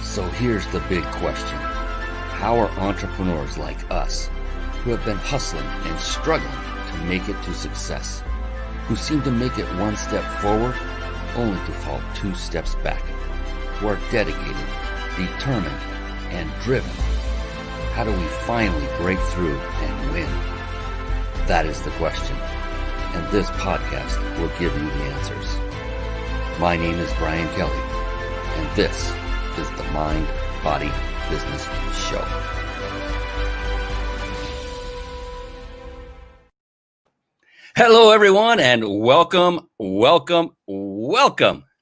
So here's the big question. How are entrepreneurs like us, who have been hustling and struggling to make it to success, who seem to make it one step forward only to fall two steps back, who are dedicated, determined, and driven, how do we finally break through and win? That is the question, and this podcast will give you the answers. My name is Brian Kelly, and this is the Mind, Body, Business Show. Hello, everyone, and welcome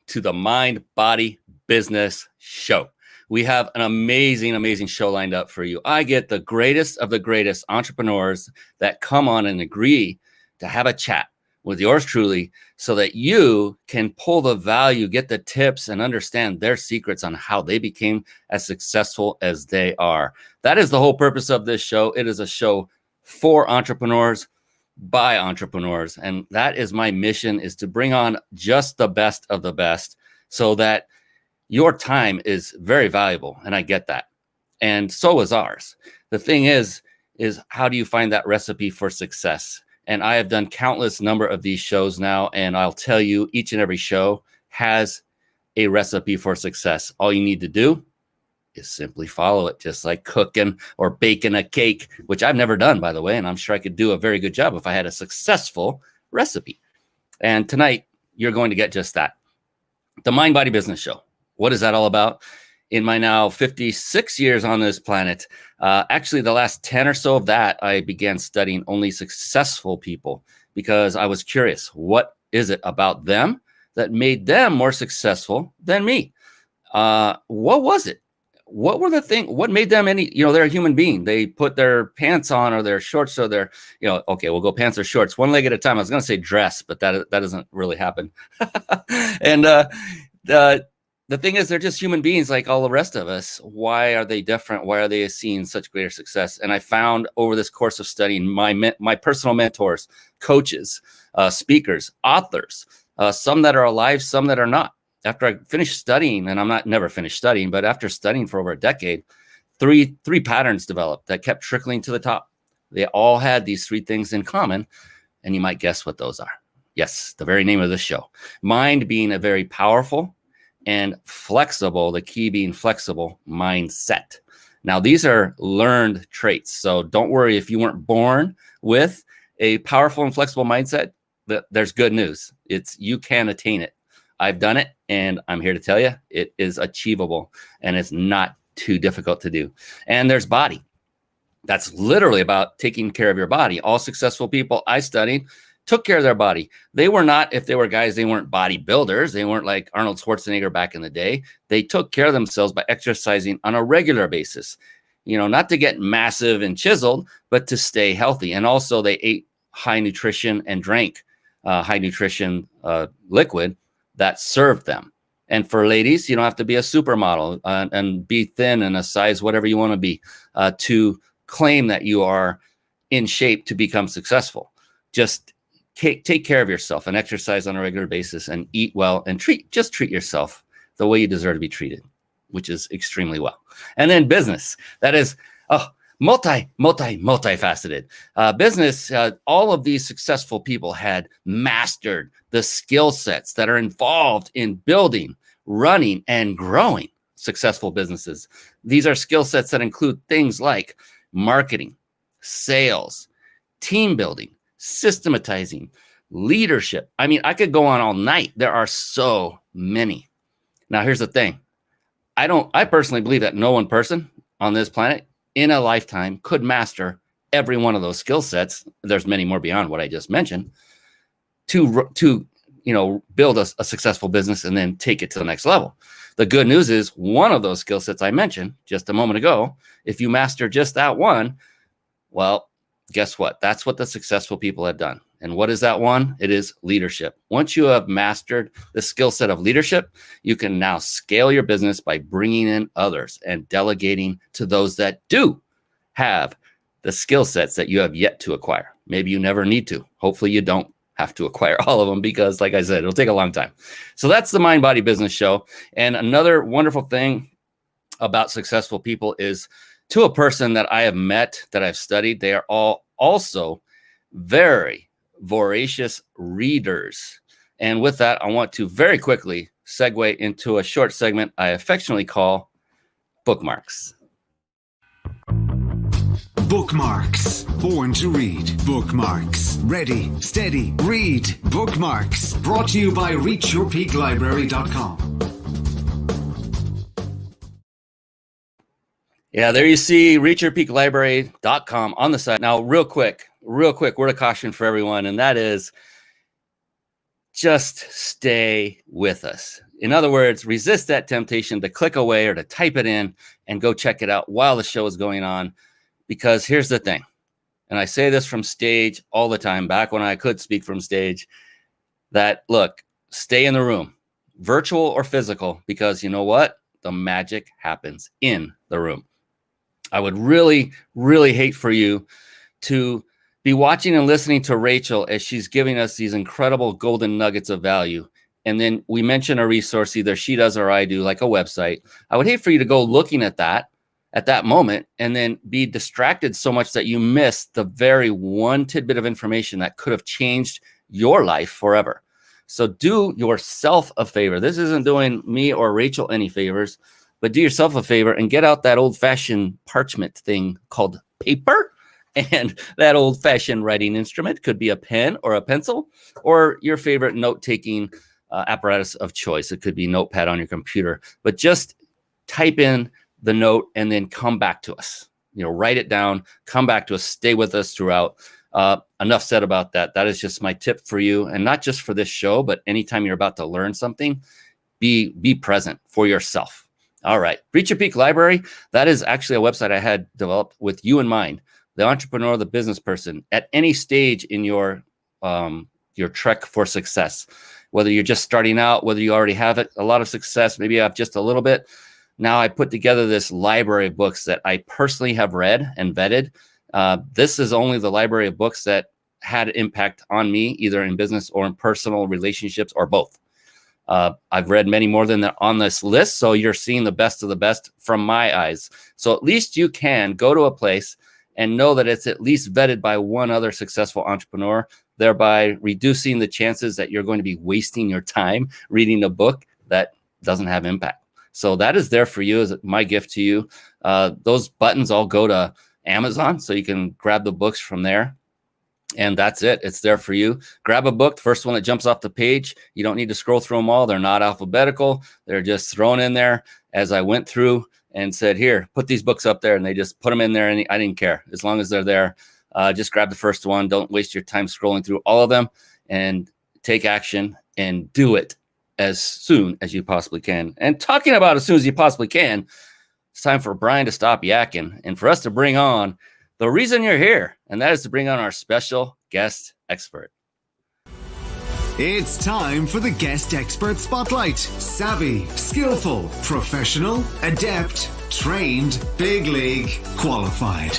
to the Mind, Body, Business Show. We have an amazing show lined up for you. I get the greatest of the greatest entrepreneurs that come on and agree to have a chat with yours truly so that you can pull the value, get the tips, and understand their secrets on how they became as successful as they are. That is the whole purpose of this show. It is a show for entrepreneurs, by entrepreneurs. And that is my mission, is to bring on just the best of the best so that your time is very valuable. And I get that. And so is ours. The thing is how do you find that recipe for success? And I have done countless number of these shows now. And I'll tell you, each and every show has a recipe for success. All you need to do is simply follow it, just like cooking or baking a cake, which I've never done, by the way. And I'm sure I could do a very good job if I had a successful recipe. And tonight, you're going to get just that. The Mind, Body, Business Show. What is that all about? In my now 56 years on this planet, actually the last 10 or so of that, I began studying only successful people because I was curious, what is it about them that made them more successful than me? What was it? What were the things? What made them they're a human being. They put their pants on or their shorts or their, okay, we'll go pants or shorts, one leg at a time. I was going to say dress, but that doesn't really happen. And the thing is, they're just human beings like all the rest of us. Why are they different? Why are they seeing such greater success? And I found over this course of studying my personal mentors, coaches, speakers, authors, some that are alive, some that are not. After I finished studying, and never finished studying, but after studying for over a decade, three patterns developed that kept trickling to the top. They all had these three things in common, and you might guess what those are. Yes, the very name of the show. Mind being a very powerful and flexible, the key being flexible mindset. Now, these are learned traits. So don't worry if you weren't born with a powerful and flexible mindset. There's good news. You can attain it. I've done it, and I'm here to tell you it is achievable, and it's not too difficult to do. And there's body. That's literally about taking care of your body. All successful people I studied took care of their body. They were not, if they were guys, they weren't bodybuilders. They weren't like Arnold Schwarzenegger back in the day. They took care of themselves by exercising on a regular basis, not to get massive and chiseled, but to stay healthy. And also they ate high nutrition and drank high nutrition liquid that served them. And for ladies, you don't have to be a supermodel and be thin and a size, whatever you want to be, to claim that you are in shape to become successful. Just take care of yourself and exercise on a regular basis and eat well and treat yourself the way you deserve to be treated, which is extremely well. And then business, that is multifaceted. Business, all of these successful people had mastered the skill sets that are involved in building, running, and growing successful businesses. These are skill sets that include things like marketing, sales, team building, systematizing, leadership. I mean, I could go on all night. There are so many. Now, here's the thing. I personally believe that no one person on this planet in a lifetime could master every one of those skill sets. There's many more beyond what I just mentioned to build a successful business and then take it to the next level. The good news is one of those skill sets I mentioned just a moment ago, if you master just that one, well, guess what? That's what the successful people have done. And what is that one? It is leadership. Once you have mastered the skill set of leadership, you can now scale your business by bringing in others and delegating to those that do have the skill sets that you have yet to acquire. Maybe you never need to. Hopefully you don't have to acquire all of them because, like I said, it'll take a long time. So that's the Mind Body Business Show. And another wonderful thing about successful people is to a person that I have met, that I've studied. They are all also very voracious readers. And with that, I want to very quickly segue into a short segment I affectionately call bookmarks. Bookmarks. Born to read. Bookmarks. Ready, steady, read. Bookmarks. Brought to you by reachyourpeaklibrary.com. Yeah, there you see reachyourpeaklibrary.com on the side. Now, real quick, word of caution for everyone, and that is just stay with us. In other words, resist that temptation to click away or to type it in and go check it out while the show is going on. Because here's the thing, and I say this from stage all the time, back when I could speak from stage, that look, stay in the room, virtual or physical, because you know what? The magic happens in the room. I would really, really hate for you to be watching and listening to Rachel as she's giving us these incredible golden nuggets of value. And then we mention a resource, either she does or I do, like a website. I would hate for you to go looking at that moment and then be distracted so much that you miss the very one tidbit of information that could have changed your life forever. So do yourself a favor. This isn't doing me or Rachel any favors, but do yourself a favor and get out that old-fashioned parchment thing called paper, and that old-fashioned writing instrument could be a pen or a pencil or your favorite note-taking apparatus of choice. It could be Notepad on your computer, but just type in the note and then come back to us. Write it down, come back to us, stay with us throughout. Enough said about that. That is just my tip for you, and not just for this show, but anytime you're about to learn something, be present for yourself. All right. Reach Your Peak Library. That is actually a website I had developed with you in mind, the entrepreneur, the business person, at any stage in your trek for success, whether you're just starting out, whether you already have a lot of success, maybe you have just a little bit. Now I put together this library of books that I personally have read and vetted. This is only the library of books that had impact on me, either in business or in personal relationships or both. I've read many more than that on this list, so you're seeing the best of the best from my eyes. So at least you can go to a place and know that it's at least vetted by one other successful entrepreneur, thereby reducing the chances that you're going to be wasting your time reading a book that doesn't have impact. So that is there for you as my gift to you. Those buttons all go to Amazon, so you can grab the books from there. And that's it. It's there for you. Grab a book, the first one that jumps off the page. You don't need to scroll through them all. They're not alphabetical. They're just thrown in there as I went through and said, here, put these books up there. And they just put them in there, and I didn't care. As long as they're there, just grab the first one. Don't waste your time scrolling through all of them, and take action and do it as soon as you possibly can. And talking about as soon as you possibly can, it's time for Brian to stop yakking and for us to bring on the reason you're here, and that is to bring on our special guest expert. It's time for the Guest Expert Spotlight. Savvy, skillful, professional, adept, trained, big league, qualified.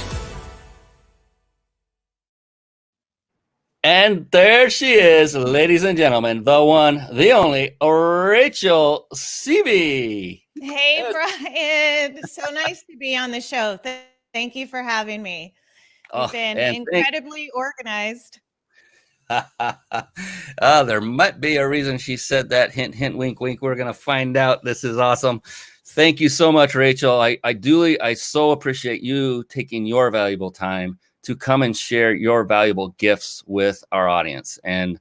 And there she is, ladies and gentlemen, the one, the only, Rachel Seavey. Hey, Brian. So nice to be on the show. Thank you for having me. You've been incredibly organized. There might be a reason she said that. Hint, hint, wink, wink. We're going to find out. This is awesome. Thank you so much, Rachel. I so appreciate you taking your valuable time to come and share your valuable gifts with our audience. And,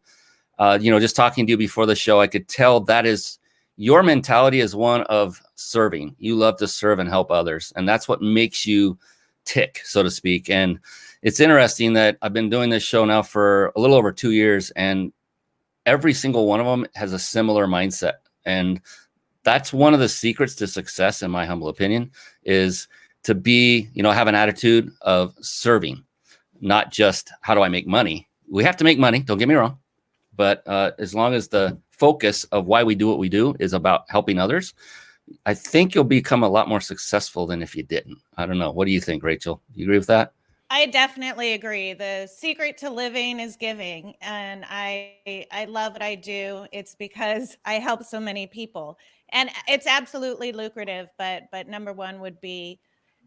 just talking to you before the show, I could tell that is your mentality is one of serving. You love to serve and help others. And that's what makes you tick, so to speak. And it's interesting that I've been doing this show now for a little over 2 years, and every single one of them has a similar mindset. And that's one of the secrets to success, in my humble opinion, is to be, have an attitude of serving, not just how do I make money. We have to make money, don't get me wrong. But as long as the focus of why we do what we do is about helping others, I think you'll become a lot more successful than if you didn't. I don't know. What do you think, Rachel? Do you agree with that? I definitely agree. The secret to living is giving. And I love what I do. It's because I help so many people. And it's absolutely lucrative, but number one would be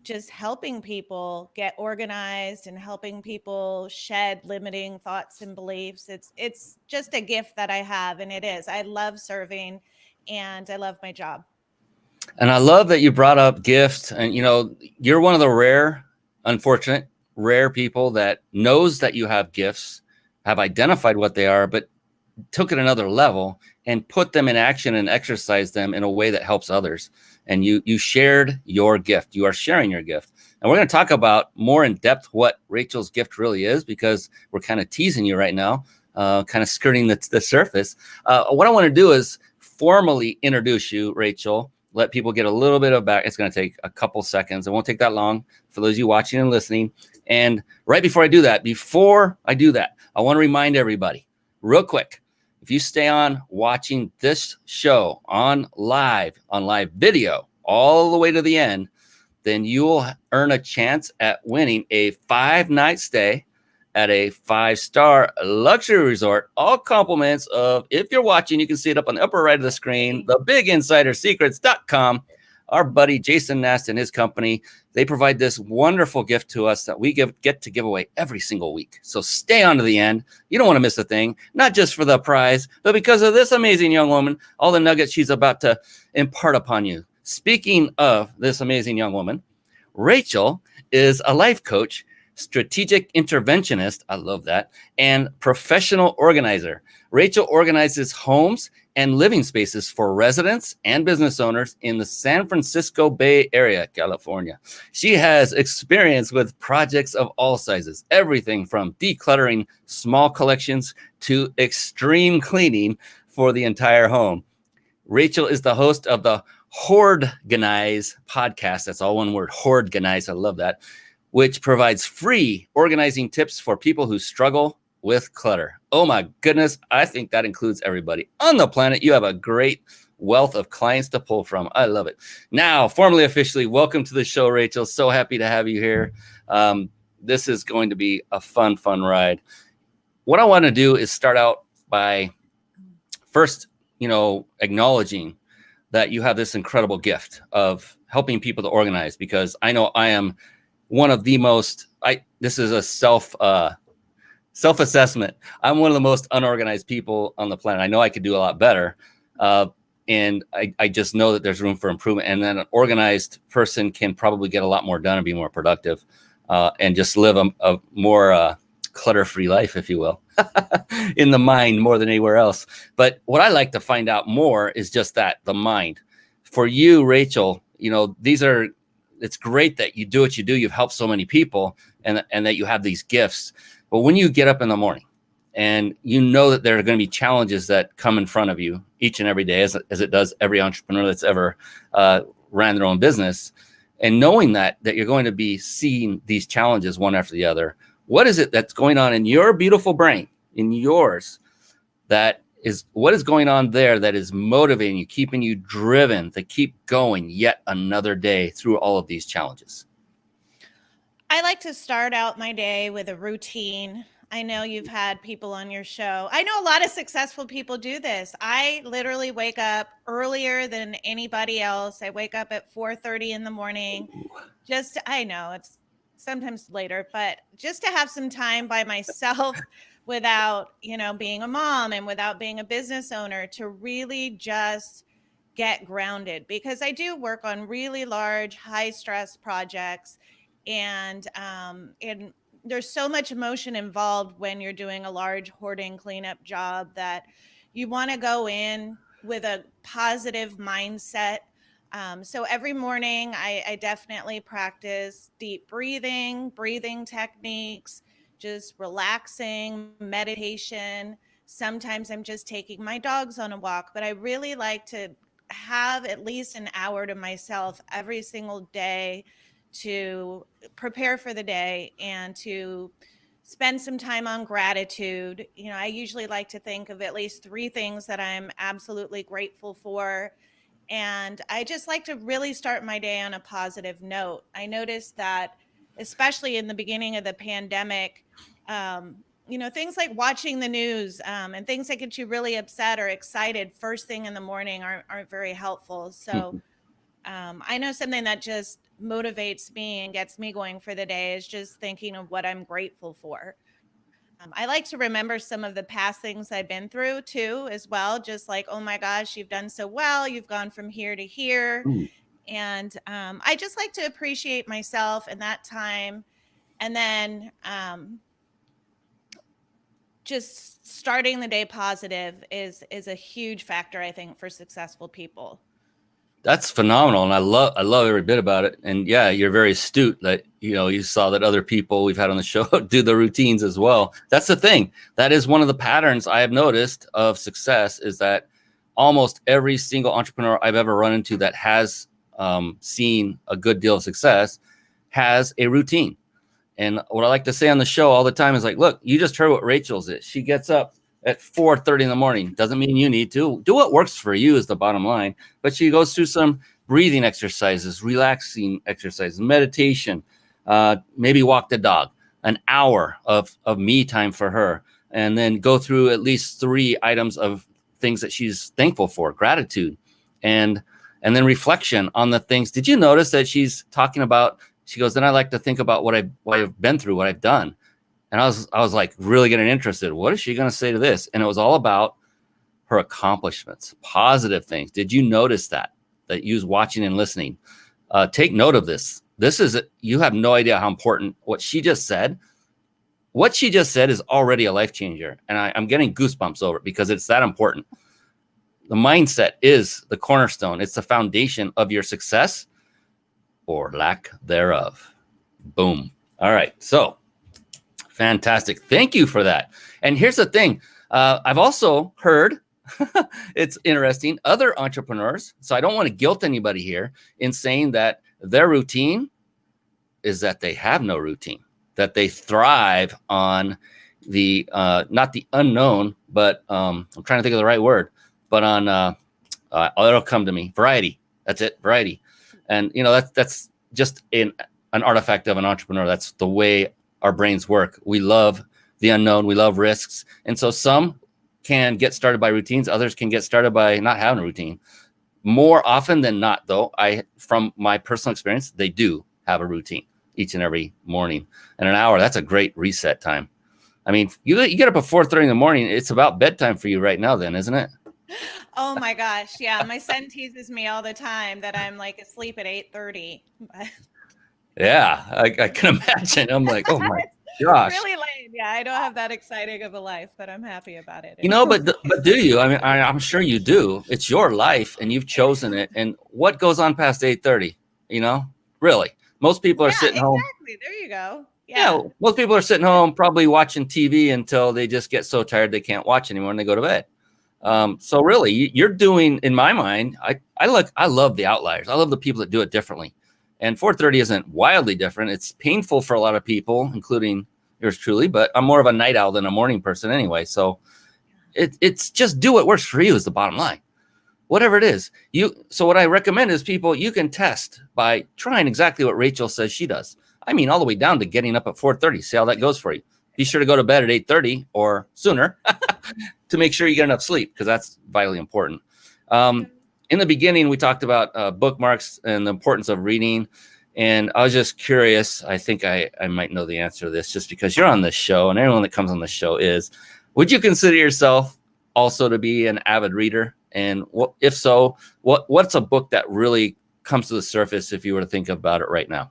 just helping people get organized and helping people shed limiting thoughts and beliefs. It's just a gift that I have, and it is. I love serving and I love my job. And I love that you brought up gifts. And, you're one of the rare people that knows that you have gifts, have identified what they are, but took it another level and put them in action and exercise them in a way that helps others. And you shared your gift. You are sharing your gift. And we're going to talk about more in depth what Rachel's gift really is, because we're kind of teasing you right now, kind of skirting the surface. What I want to do is formally introduce you, Rachel. Let people get a little bit of back. It's going to take a couple seconds. It won't take that long for those of you watching and listening. And right before I do that, I want to remind everybody real quick. If you stay on watching this show on live video all the way to the end, then you will earn a chance at winning a 5-night stay at a 5-star luxury resort. All compliments of, if you're watching, you can see it up on the upper right of the screen, thebiginsidersecrets.com. Our buddy Jason Nast and his company, they provide this wonderful gift to us that we get to give away every single week. So stay on to the end. You don't want to miss a thing, not just for the prize, but because of this amazing young woman, all the nuggets she's about to impart upon you. Speaking of this amazing young woman, Rachel is a life coach, strategic interventionist, I love that, and professional organizer. Rachel organizes homes and living spaces for residents and business owners in the San Francisco Bay Area, California. She has experience with projects of all sizes, everything from decluttering small collections to extreme cleaning for the entire home. Rachel is the host of the Hoardganize Podcast. That's all one word, Hoardganize. I love that. Which provides free organizing tips for people who struggle with clutter. Oh my goodness, I think that includes everybody on the planet. You have a great wealth of clients to pull from. I love it. Now, formally, officially, welcome to the show, Rachel. So happy to have you here. This is going to be a fun ride. What I want to do is start out by first, acknowledging that you have this incredible gift of helping people to organize, because I know I am one of the most, this is a self-assessment. I'm one of the most unorganized people on the planet. I know I could do a lot better. And I just know that there's room for improvement. And then an organized person can probably get a lot more done and be more productive, and just live a more clutter-free life, if you will, in the mind more than anywhere else. But what I like to find out more is just that, the mind. For you, Rachel, it's great that you do what you do. You've helped so many people, and that you have these gifts. But when you get up in the morning and you know that there are going to be challenges that come in front of you each and every day, as it does every entrepreneur that's ever ran their own business, and knowing that you're going to be seeing these challenges one after the other, what is it that's going on in your beautiful brain, in yours, what is going on there that is motivating you, keeping you driven to keep going yet another day through all of these challenges? I like to start out my day with a routine. I know you've had people on your show. I know a lot of successful people do this. I literally wake up earlier than anybody else. I wake up at 4:30 in the morning. I know it's sometimes later, but just to have some time by myself without, being a mom and without being a business owner, to really just get grounded, because I do work on really large, high stress projects. And there's so much emotion involved when you're doing a large hoarding cleanup job, that you want to go in with a positive mindset. So every morning I definitely practice deep breathing techniques, just relaxing, meditation. Sometimes I'm just taking my dogs on a walk, but I really like to have at least an hour to myself every single day to prepare for the day and to spend some time on gratitude. I usually like to think of at least 3 things that I'm absolutely grateful for. And I just like to really start my day on a positive note. I noticed that, especially in the beginning of the pandemic, things like watching the news and things that get you really upset or excited first thing in the morning aren't very helpful. So I know something that just motivates me and gets me going for the day is just thinking of what I'm grateful for. I like to remember some of the past things I've been through too, as well. Just like, oh my gosh, you've done so well. You've gone from here to here. Ooh. And I just like to appreciate myself in that time. And then just starting the day positive is a huge factor, I think, for successful people. That's phenomenal, and I love every bit about it. And yeah, you're very astute that you saw that other people we've had on the show do the routines as well. That's the thing. That is one of the patterns I have noticed of success, is that almost every single entrepreneur I've ever run into that has seen a good deal of success has a routine. And what I like to say on the show all the time is like, look, you just heard what Rachel's is. She gets up at 4:30 in the morning. Doesn't mean you need to. Do what works for you is the bottom line. But she goes through some breathing exercises, relaxing exercises, meditation, maybe walk the dog, an hour of me time for her, and then go through at least 3 items of things that she's thankful for, gratitude, and then reflection on the things. Did you notice that she's talking about, she goes, then I like to think about what I've been through, what I've done. And I was like really getting interested. What is she going to say to this? And it was all about her accomplishments, positive things. Did you notice that you was watching and listening? Take note of this. You have no idea how important what she just said. What she just said is already a life changer. And I'm getting goosebumps over it because it's that important. The mindset is the cornerstone. It's the foundation of your success or lack thereof. Boom. All right. So fantastic. Thank you for that. And here's the thing. I've also heard, it's interesting, other entrepreneurs, so I don't want to guilt anybody here in saying that their routine is that they have no routine, that they thrive on the, not the unknown, but I'm trying to think of the right word, but on, it'll come to me, variety. That's it, variety. And, that's just an artifact of an entrepreneur. That's the way our brains work. We love the unknown. We love risks. And so some can get started by routines. Others can get started by not having a routine. More often than not, though, from my personal experience, they do have a routine each and every morning. And an hour, that's a great reset time. I mean, you get up at 4:30 in the morning. It's about bedtime for you right now then, isn't it? Oh my gosh. Yeah. My son teases me all the time that I'm like asleep at 8:30. Yeah, I can imagine. I'm like, oh my gosh. Really late. Yeah, I don't have that exciting of a life, but I'm happy about it. But do you? I mean, I'm sure you do. It's your life and you've chosen it. And what goes on past 8:30? Really, most people are sitting home. Exactly. There you go. Yeah, most people are sitting home probably watching TV until they just get so tired they can't watch anymore and they go to bed. So really, you're doing, in my mind, I love the outliers. I love the people that do it differently. And 4:30 isn't wildly different. It's painful for a lot of people, including yours truly, but I'm more of a night owl than a morning person anyway. So it's just do what works for you is the bottom line. Whatever it is. So what I recommend is you can test by trying exactly what Rachel says she does. I mean, all the way down to getting up at 4:30. See how that goes for you. Be sure to go to bed at 8:30 or sooner to make sure you get enough sleep, because that's vitally important. In the beginning, we talked about bookmarks and the importance of reading. And I was just curious. I think I might know the answer to this just because you're on this show and everyone that comes on the show is. Would you consider yourself also to be an avid reader? And if so, what's a book that really comes to the surface if you were to think about it right now?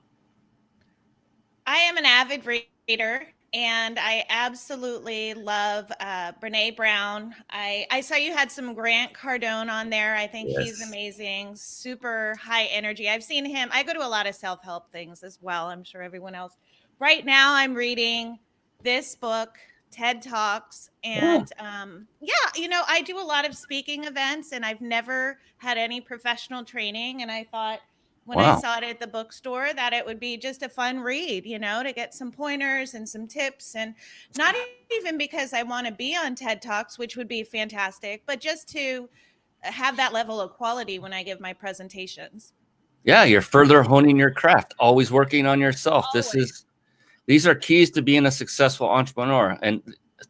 I am an avid reader. And I absolutely love Brene Brown. I saw you had some Grant Cardone on there. I think he's amazing, super high energy. I've seen him. I go to a lot of self-help things as well. I'm sure everyone else. Right now I'm reading this book, TED Talks. And I do a lot of speaking events and I've never had any professional training. And I thought, when I saw it at the bookstore, that it would be just a fun read, to get some pointers and some tips, and not even because I want to be on TED Talks, which would be fantastic, but just to have that level of quality when I give my presentations. Yeah, you're further honing your craft, always working on yourself. Always. These are keys to being a successful entrepreneur. And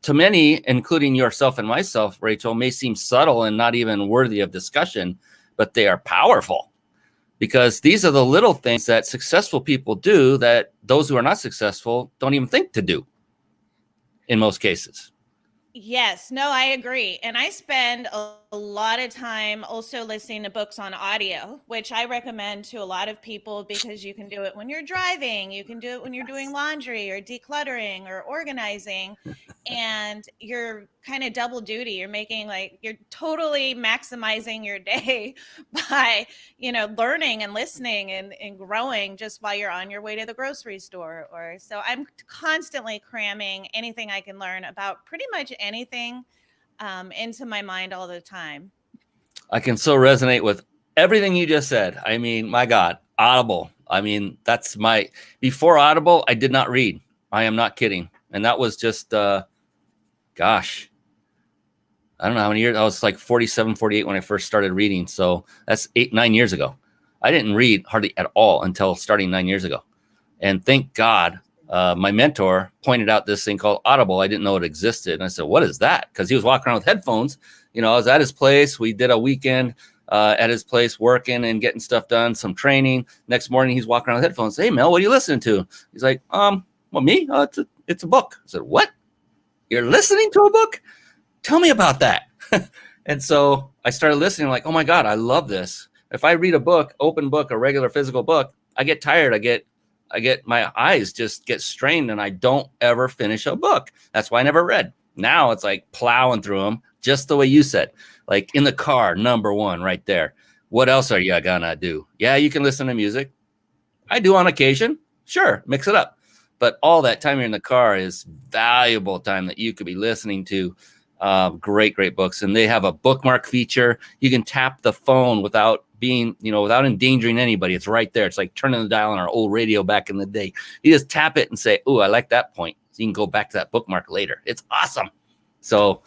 to many, including yourself and myself, Rachel, may seem subtle and not even worthy of discussion, but they are powerful, because these are the little things that successful people do that those who are not successful don't even think to do in most cases. Yes, no, I agree. And I spend a lot of time also listening to books on audio, which I recommend to a lot of people because you can do it when you're driving, you can do it when you're doing laundry or decluttering or organizing, and you're kind of double duty. You're making like you're totally maximizing your day by, learning and listening and growing just while you're on your way to the grocery store. Or so I'm constantly cramming anything I can learn about pretty much anything into my mind all the time. I can so resonate with everything you just said. I mean, my God, Audible. I mean, before Audible, I did not read. I am not kidding. And that was just, gosh, I don't know how many years. I was like 47, 48 when I first started reading. So that's 9 years ago. I didn't read hardly at all until starting 9 years ago. And thank God, my mentor pointed out this thing called Audible. I didn't know it existed. And I said, what is that? Because he was walking around with headphones. I was at his place. We did a weekend at his place working and getting stuff done, some training. Next morning, he's walking around with headphones. Hey, Mel, what are you listening to? He's like, well, me? It's a book. I said, what? You're listening to a book? Tell me about that. And so I started listening like, oh my God, I love this. If I read a book, open book, a regular physical book, I get tired. I get my eyes just get strained and I don't ever finish a book. That's why I never read. Now it's like plowing through them just the way you said, like in the car, number one right there. What else are you gonna do? Yeah, you can listen to music. I do on occasion. Sure, mix it up. But all that time you're in the car is valuable time that you could be listening to great books. And they have a bookmark feature. You can tap the phone without without endangering anybody. It's right there. It's like turning the dial on our old radio back in the day. You just tap it and say, oh, I like that point. So you can go back to that bookmark later. It's awesome. So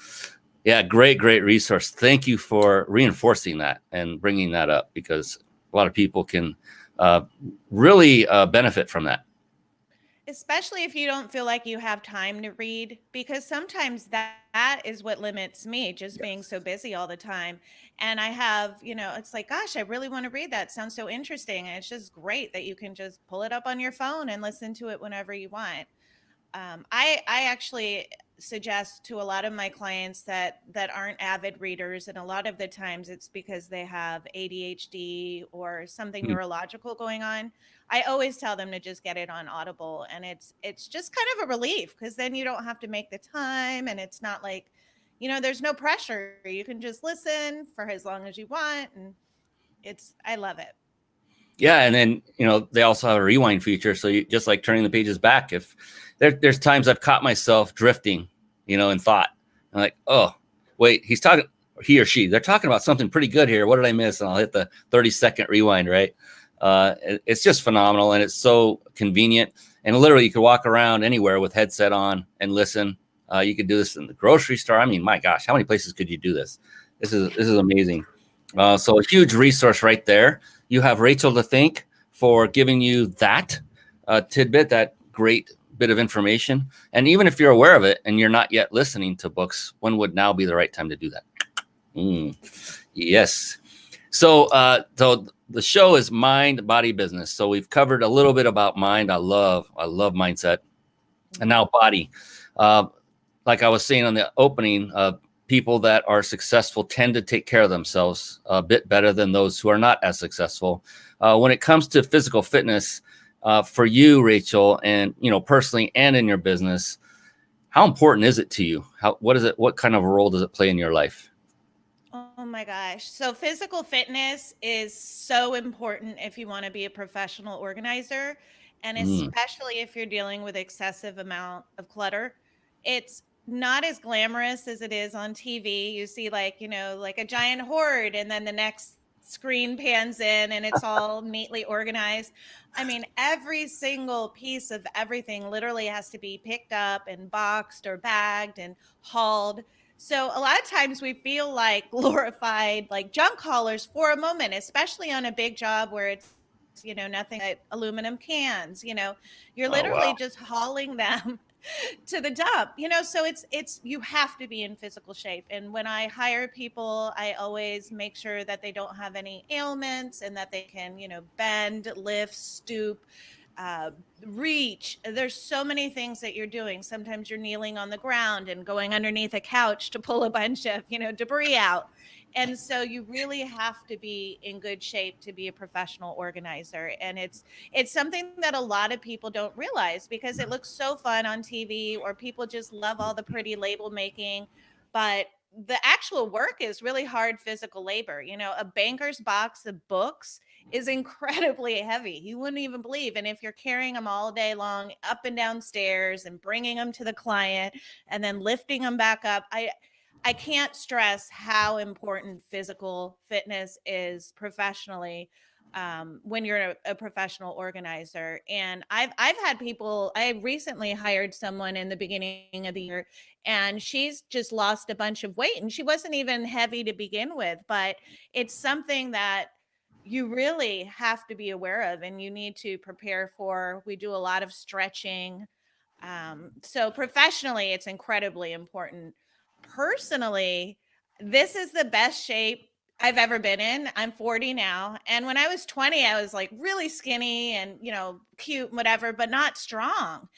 yeah, great resource. Thank you for reinforcing that and bringing that up, because a lot of people can really benefit from that. Especially if you don't feel like you have time to read, because sometimes that is what limits me, just being so busy all the time. And I have, it's like, gosh, I really want to read that. Sounds so interesting. And it's just great that you can just pull it up on your phone and listen to it whenever you want. I actually suggest to a lot of my clients that aren't avid readers, and a lot of the times it's because they have ADHD or something neurological going on. I always tell them to just get it on Audible, and it's just kind of a relief, because then you don't have to make the time, and it's not like, there's no pressure. You can just listen for as long as you want, and I love it. Yeah, and then they also have a rewind feature, so you just like turning the pages back. If there's times I've caught myself drifting, in thought, I'm like, oh, wait, he or she, they're talking about something pretty good here. What did I miss? And I'll hit the 30-second rewind. Right, it's just phenomenal, and it's so convenient. And literally, you could walk around anywhere with headset on and listen. You could do this in the grocery store. I mean, my gosh, how many places could you do this? This is amazing. So a huge resource right there. You have Rachel to thank for giving you that tidbit, that great bit of information. And even if you're aware of it and you're not yet listening to books, when would now be the right time to do that? Yes. So the show is Mind, Body, Business. So we've covered a little bit about mind. I love mindset. And now body. Like I was saying on the opening, people that are successful tend to take care of themselves a bit better than those who are not as successful. When it comes to physical fitness, for you, Rachel, and personally and in your business, how important is it to you? What kind of a role does it play in your life? Oh my gosh. So physical fitness is so important if you want to be a professional organizer, and especially if you're dealing with excessive amount of clutter. It's not as glamorous as it is on TV. You see like a giant hoard, and then the next screen pans in and it's all neatly organized. I mean, every single piece of everything literally has to be picked up and boxed or bagged and hauled. So a lot of times we feel like glorified, like junk haulers for a moment, especially on a big job where it's, nothing but aluminum cans, you're Oh, literally wow. just hauling them to the dump, so it's you have to be in physical shape. And when I hire people, I always make sure that they don't have any ailments and that they can, bend, lift, stoop, uh, reach. There's so many things that you're doing. Sometimes you're kneeling on the ground and going underneath a couch to pull a bunch of, debris out. And so you really have to be in good shape to be a professional organizer. And it's something that a lot of people don't realize because it looks so fun on TV, or people just love all the pretty label making. But the actual work is really hard physical labor. A banker's box of books is incredibly heavy. You wouldn't even believe. And if you're carrying them all day long, up and down stairs and bringing them to the client and then lifting them back up, I can't stress how important physical fitness is professionally, when you're a professional organizer. And I've had people. I recently hired someone in the beginning of the year, and she's just lost a bunch of weight, and she wasn't even heavy to begin with. But it's something that you really have to be aware of, and you need to prepare for. We do a lot of stretching. So professionally, it's incredibly important. Personally, this is the best shape I've ever been in. I'm 40 now. And when I was 20, I was like really skinny and, cute, whatever, but not strong.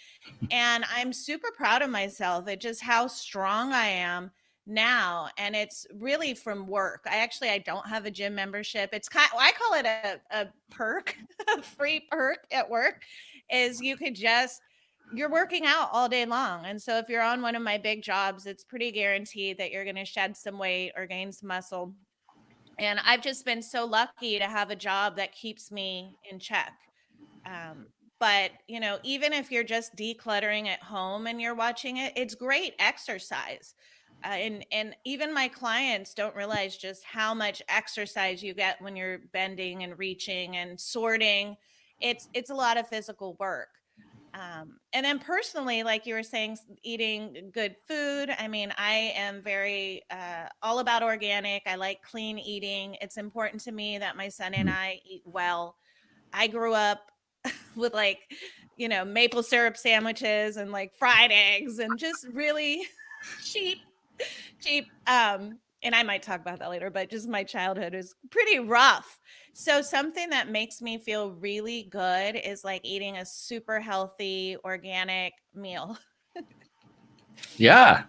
And I'm super proud of myself at just how strong I am now. And it's really from work. I don't have a gym membership. I call it a perk, a free perk at work, is you're working out all day long. And so if you're on one of my big jobs, it's pretty guaranteed that you're going to shed some weight or gain some muscle. And I've just been so lucky to have a job that keeps me in check. But, even if you're just decluttering at home and you're watching it, it's great exercise. And even my clients don't realize just how much exercise you get when you're bending and reaching and sorting. It's a lot of physical work. And then personally, like you were saying, eating good food. I mean, I am very all about organic. I like clean eating. It's important to me that my son and I eat well. I grew up with maple syrup sandwiches and like fried eggs and just really cheap, cheap. And I might talk about that later, but just my childhood is pretty rough. So something that makes me feel really good is like eating a super healthy, organic meal. Yeah,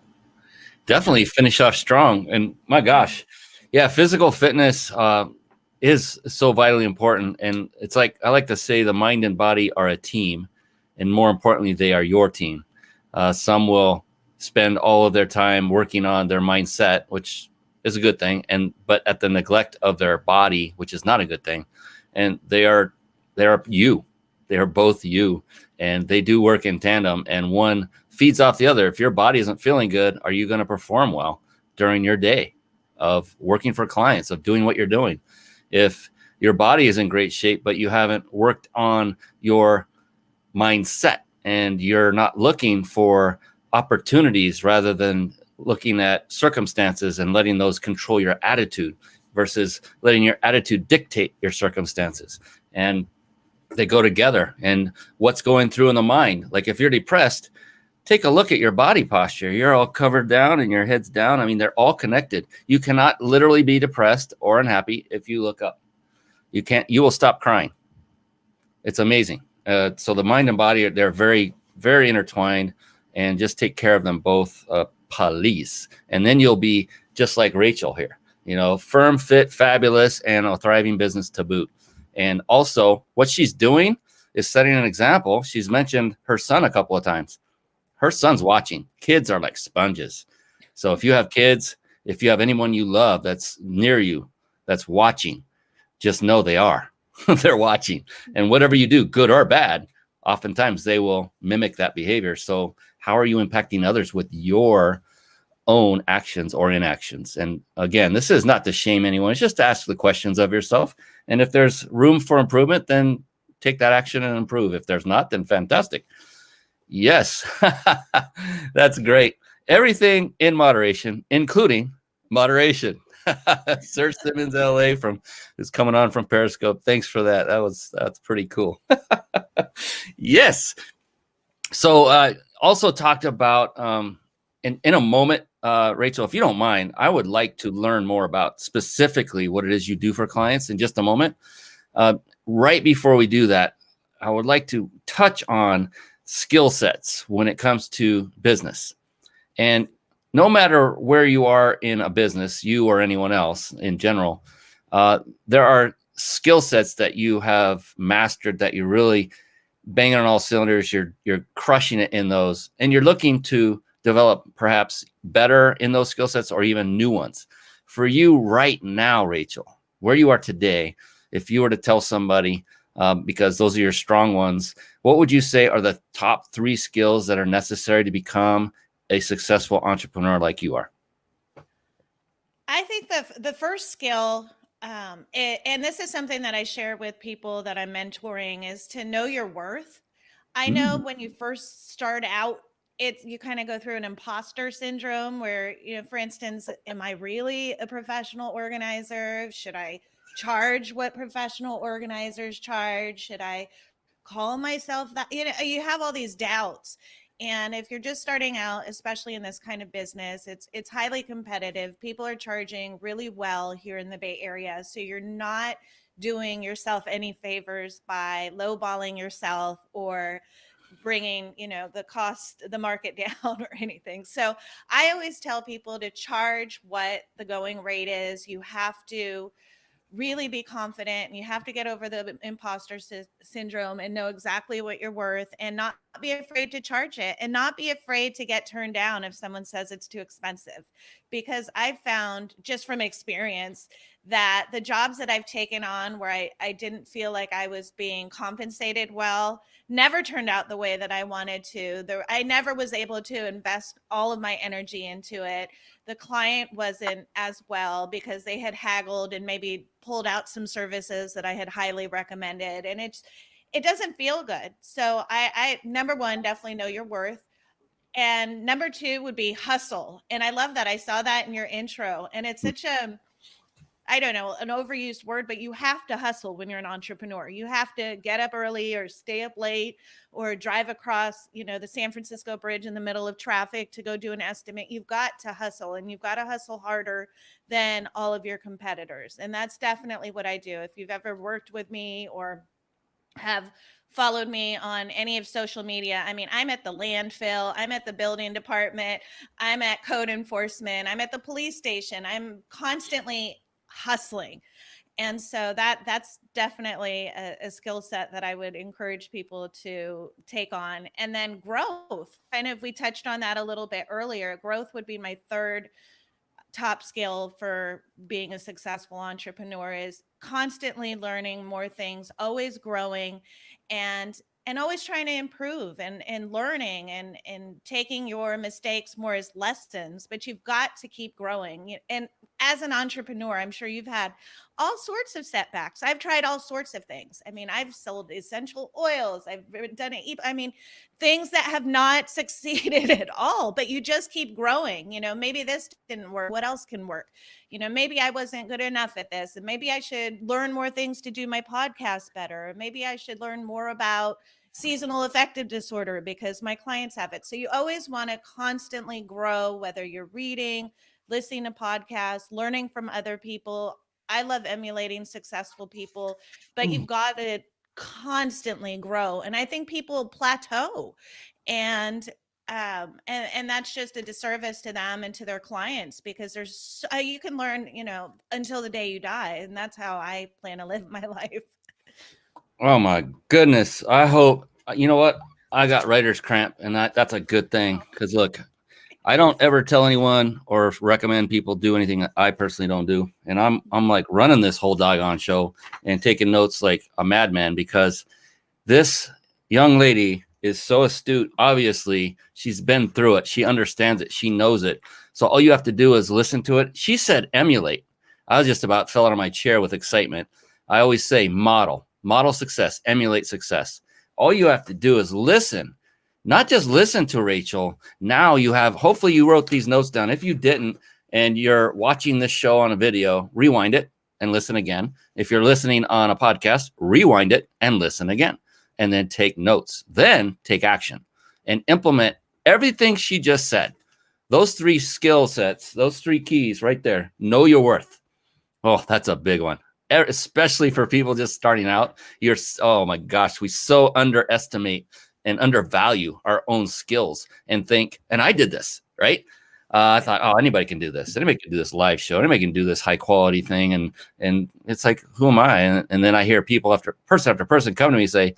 definitely finish off strong. And my gosh, yeah, physical fitness is so vitally important. And it's like, I like to say the mind and body are a team. And more importantly, they are your team. Some will spend all of their time working on their mindset, which is a good thing, but at the neglect of their body, which is not a good thing. And they are you. They are both you, and they do work in tandem, and one feeds off the other. If your body isn't feeling good, are you going to perform well during your day of working for clients, of doing what you're doing? If your body is in great shape, but you haven't worked on your mindset and you're not looking for opportunities rather than looking at circumstances and letting those control your attitude versus letting your attitude dictate your circumstances. And they go together. And what's going through in the mind? Like if you're depressed, take a look at your body posture. You're all covered down and your head's down. I mean, they're all connected. You cannot literally be depressed or unhappy if you look up. You will stop crying. It's amazing. So the mind and body, they're very, very intertwined, and just take care of them both, please. And then you'll be just like Rachel here, firm, fit, fabulous, and a thriving business to boot. And also what she's doing is setting an example. She's mentioned her son a couple of times. Her son's watching. Kids are like sponges. So if you have kids, if you have anyone you love that's near you, that's watching, just know they are. They're watching. And whatever you do, good or bad, oftentimes they will mimic that behavior. So how are you impacting others with your own actions or inactions? And again, this is not to shame anyone. It's just to ask the questions of yourself. And if there's room for improvement, then take that action and improve. If there's not, then fantastic. Yes, that's great. Everything in moderation, including moderation. Sir Simmons LA is coming on from Periscope. Thanks for that. That's pretty cool. Yes. So also talked about in a moment, Rachel, if you don't mind, I would like to learn more about specifically what it is you do for clients in just a moment. Right before we do that, I would like to touch on skill sets when it comes to business. And no matter where you are in a business, you or anyone else in general, there are skill sets that you have mastered that you're really banging on all cylinders. You're crushing it in those, and you're looking to develop perhaps better in those skill sets or even new ones. For you right now, Rachel, where you are today, if you were to tell somebody, because those are your strong ones, what would you say are the top 3 skills that are necessary to become a successful entrepreneur like you are? I think the first skill, and this is something that I share with people that I'm mentoring, is to know your worth. I know when you first start out, you kind of go through an imposter syndrome where, for instance, am I really a professional organizer? Should I charge what professional organizers charge? Should I call myself that? You have all these doubts. And if you're just starting out, especially in this kind of business, it's highly competitive. People are charging really well here in the Bay Area. So you're not doing yourself any favors by lowballing yourself or bringing, the market down or anything. So I always tell people to charge what the going rate is. You have to really be confident, and you have to get over the imposter syndrome and know exactly what you're worth, and not be afraid to charge it, and not be afraid to get turned down if someone says it's too expensive. Because I found, just from experience, that the jobs that I've taken on where I didn't feel like I was being compensated well never turned out the way that I wanted to. I never was able to invest all of my energy into it. The client wasn't as well because they had haggled and maybe pulled out some services that I had highly recommended. And it doesn't feel good. So I number one, definitely know your worth. And number 2 would be hustle. And I love that. I saw that in your intro. And it's such I don't know, an overused word, but you have to hustle when you're an entrepreneur. You have to get up early or stay up late or drive across, the San Francisco Bridge in the middle of traffic to go do an estimate. You've got to hustle, and you've got to hustle harder than all of your competitors. And that's definitely what I do. If you've ever worked with me or have followed me on any of social media, I mean, I'm at the landfill, I'm at the building department, I'm at code enforcement, I'm at the police station. I'm constantly hustling. And so that's definitely a skill set that I would encourage people to take on. And then growth, kind of, we touched on that a little bit earlier. Growth would be my third top skill for being a successful entrepreneur, is constantly learning more things, always growing, and always trying to improve and learning and taking your mistakes more as lessons. But you've got to keep growing. And as an entrepreneur, I'm sure you've had all sorts of setbacks. I've tried all sorts of things. I mean, I've sold essential oils. I've done it. I mean, things that have not succeeded at all, but you just keep growing. Maybe this didn't work. What else can work? Maybe I wasn't good enough at this, and maybe I should learn more things to do my podcast better. Or maybe I should learn more about seasonal affective disorder because my clients have it. So you always want to constantly grow, whether you're reading, listening to podcasts, learning from other people. I love emulating successful people, but you've got to constantly grow. And I think people plateau, and that's just a disservice to them and to their clients, because you can learn, until the day you die. And that's how I plan to live my life. Oh my goodness. I hope, you know what? I got writer's cramp, and that's a good thing. Because look, I don't ever tell anyone or recommend people do anything that I personally don't do. And I'm like running this whole doggone show and taking notes like a madman, because this young lady is so astute. Obviously, she's been through it. She understands it. She knows it. So all you have to do is listen to it. She said emulate. I was just about fell out of my chair with excitement. I always say model success, emulate success. All you have to do is listen. Not just listen to Rachel. Now hopefully you wrote these notes down. If you didn't, and you're watching this show on a video, rewind it and listen again. If you're listening on a podcast, rewind it and listen again, and then take notes, then take action and implement Everything she just said, those 3 skill sets, those 3 keys right there, know your worth. Oh, that's a big one, especially for people just starting out. Oh my gosh, we so underestimate and undervalue our own skills and think, and I did this, right? I thought, oh, anybody can do this. Anybody can do this live show. Anybody can do this high quality thing. And it's like, who am I? And then I hear people after person come to me say,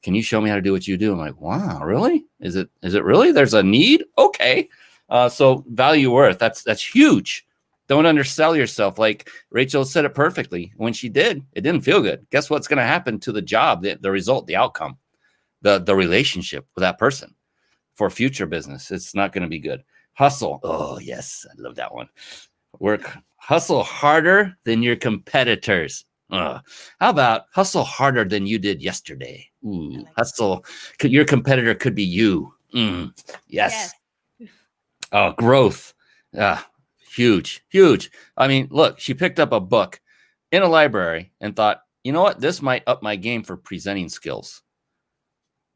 can you show me how to do what you do? I'm like, wow, really? Is it really? There's a need? Okay. So value worth, that's huge. Don't undersell yourself. Like Rachel said it perfectly. When she did, it didn't feel good. Guess what's going to happen to the job, the result, the outcome, the relationship with that person for future business? It's not going to be good. Hustle. Oh, yes. I love that one. Hustle harder than your competitors. How about hustle harder than you did yesterday? Ooh, hustle. Your competitor could be you. Yes. Oh, growth. Huge. I mean, look, she picked up a book in a library and thought, you know what? This might up my game for presenting skills.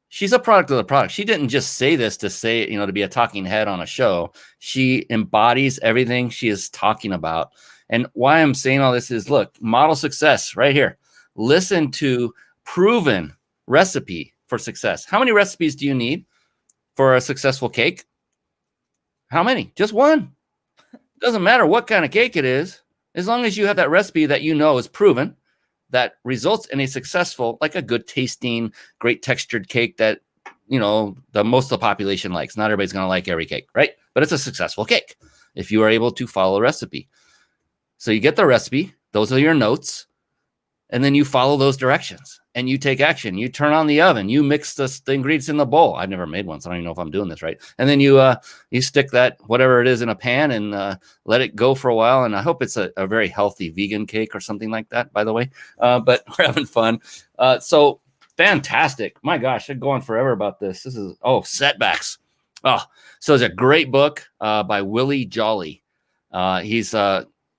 She's a product of the product. She didn't just say this to say, to be a talking head on a show. She embodies everything she is talking about. And why I'm saying all this is, look, model success right here. Listen to proven recipe for success. How many recipes do you need for a successful cake? How many? Just one. Doesn't matter what kind of cake it is, as long as you have that recipe that is proven, that results in a successful, like a good tasting, great textured cake that, the most of the population likes. Not everybody's going to like every cake, right? But it's a successful cake if you are able to follow a recipe. So you get the recipe, those are your notes, and then you follow those directions and you take action. You turn on the oven, you mix the ingredients in the bowl. I've never made one, so I don't even know if I'm doing this right. And then you stick that, whatever it is, in a pan and let it go for a while. And I hope it's a very healthy vegan cake or something like that, by the way. But we're having fun. So fantastic. My gosh, I could go on forever about this. This is, setbacks. So it's a great book by Willie Jolly. He's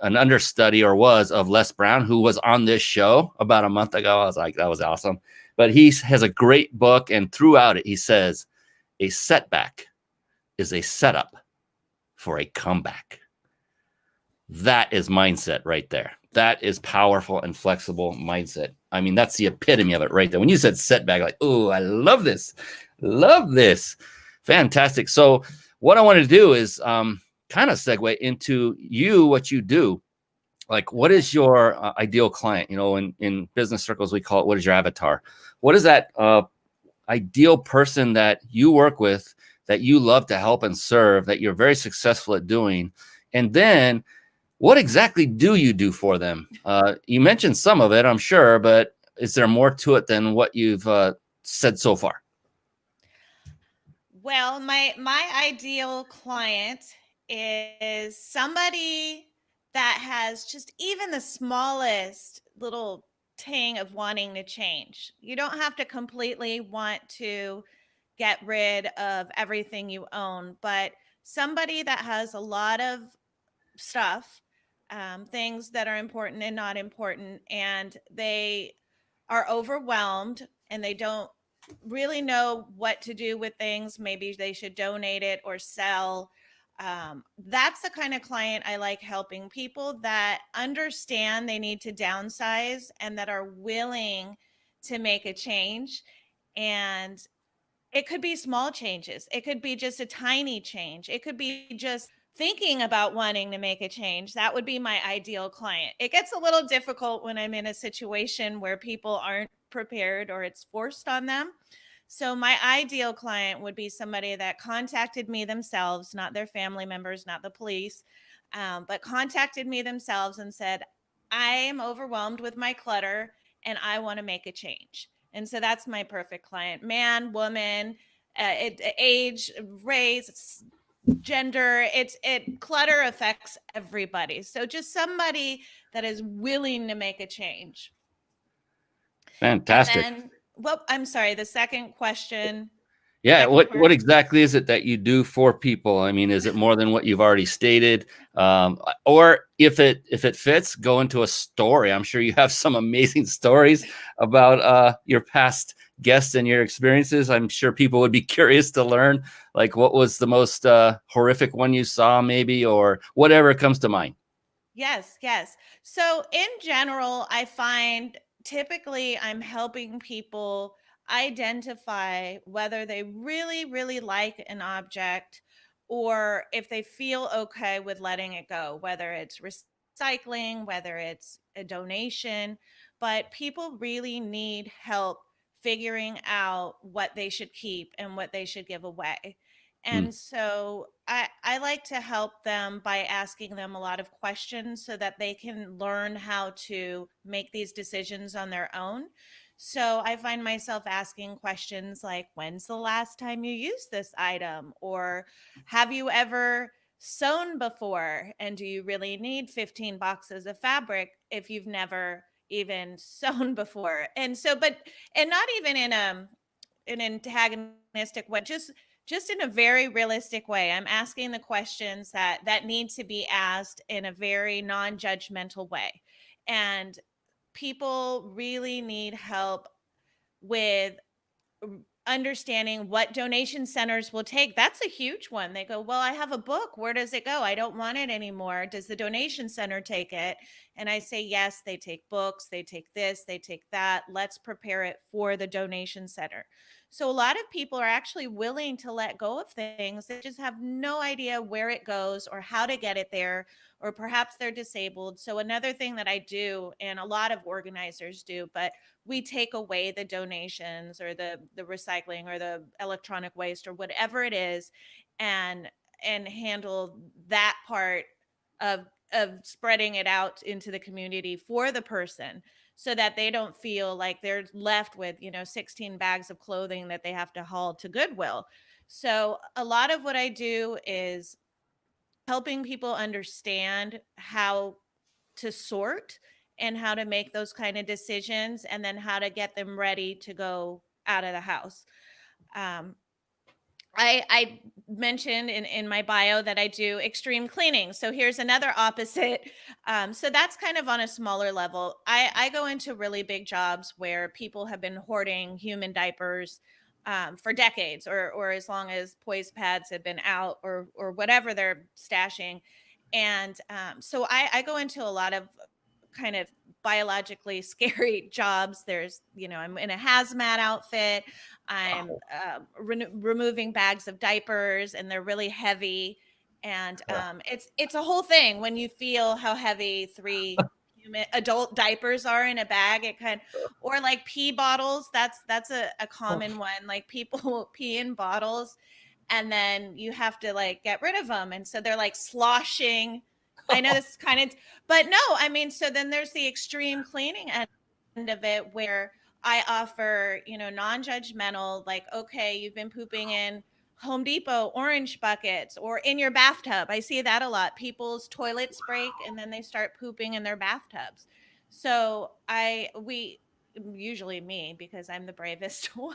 an understudy of Les Brown, who was on this show about a month ago. I was like, that was awesome. But he has a great book, and throughout it, he says, a setback is a setup for a comeback. That is mindset right there. That is powerful and flexible mindset. I mean, that's the epitome of it right there. When you said setback, like, oh, I love this. Love this. Fantastic. So what I want to do is kind of segue into what you do. Like, what is your ideal client? In business circles, we call it, what is your avatar? What is that ideal person that you work with, that you love to help and serve, that you're very successful at doing? And then what exactly do you do for them? You mentioned some of it, I'm sure, but is there more to it than what you've said so far? Well, my ideal client is somebody that has just even the smallest little ting of wanting to change. You don't have to completely want to get rid of everything you own, but somebody that has a lot of stuff, things that are important and not important, and they are overwhelmed and they don't really know what to do with things. Maybe they should donate it or sell. That's the kind of client I like helping, people that understand they need to downsize and that are willing to make a change. And it could be small changes. It could be just a tiny change. It could be just thinking about wanting to make a change. That would be my ideal client. It gets a little difficult when I'm in a situation where people aren't prepared or it's forced on them. So my ideal client would be somebody that contacted me themselves, not their family members, not the police, but contacted me themselves and said, I am overwhelmed with my clutter and I want to make a change. And so that's my perfect client: man, woman, age, race, gender. Clutter affects everybody. So just somebody that is willing to make a change. Fantastic. And then, I'm sorry, the second question. Yeah. Second What part. exactly is it that you do for people? I mean, is it more than what you've already stated? Or if it fits, go into a story. I'm sure you have some amazing stories about your past guests and your experiences. I'm sure people would be curious to learn, like, what was the most horrific one you saw, maybe, or whatever comes to mind. Yes, yes. So in general, I find typically I'm helping people identify whether they really, really like an object or if they feel okay with letting it go, whether it's recycling, whether it's a donation. But people really need help figuring out what they should keep and what they should give away. Hmm. And so I like to help them by asking them a lot of questions so that they can learn how to make these decisions on their own. So I find myself asking questions like, when's the last time you used this item? Or have you ever sewn before? And do you really need 15 boxes of fabric if you've never even sewn before? And so, and not even in an antagonistic way, just in a very realistic way. I'm asking the questions that need to be asked in a very non-judgmental way. And people really need help with understanding what donation centers will take. That's a huge one. They go, well, I have a book. Where does it go? I don't want it anymore. Does the donation center take it? And I say, yes, they take books. They take this, they take that. Let's prepare it for the donation center. So a lot of people are actually willing to let go of things. They just have no idea where it goes or how to get it there, or perhaps they're disabled. So another thing that I do, and a lot of organizers do, but we take away the donations or the recycling or the electronic waste or whatever it is, and handle that part of spreading it out into the community for the person, so that they don't feel like they're left with 16 bags of clothing that they have to haul to Goodwill. So a lot of what I do is helping people understand how to sort and how to make those kind of decisions, and then how to get them ready to go out of the house. Um, I mentioned in my bio that I do extreme cleaning. So here's another opposite. So that's kind of on a smaller level. I go into really big jobs where people have been hoarding human diapers for decades, or as long as poise pads have been out, or whatever they're stashing. And so I go into a lot of kind of biologically scary jobs. I'm in a hazmat outfit. I'm removing bags of diapers, and they're really heavy. And it's a whole thing when you feel how heavy three adult diapers are in a bag. It kind Or like pee bottles. That's a common one. Like people pee in bottles, and then you have to like get rid of them, and so they're like sloshing. I know this is kind of, but no, I mean, so then there's the extreme cleaning end of it, where I offer, non-judgmental, like, okay, you've been pooping in Home Depot orange buckets or in your bathtub. I see that a lot. People's toilets break and then they start pooping in their bathtubs. So we usually me, because I'm the bravest one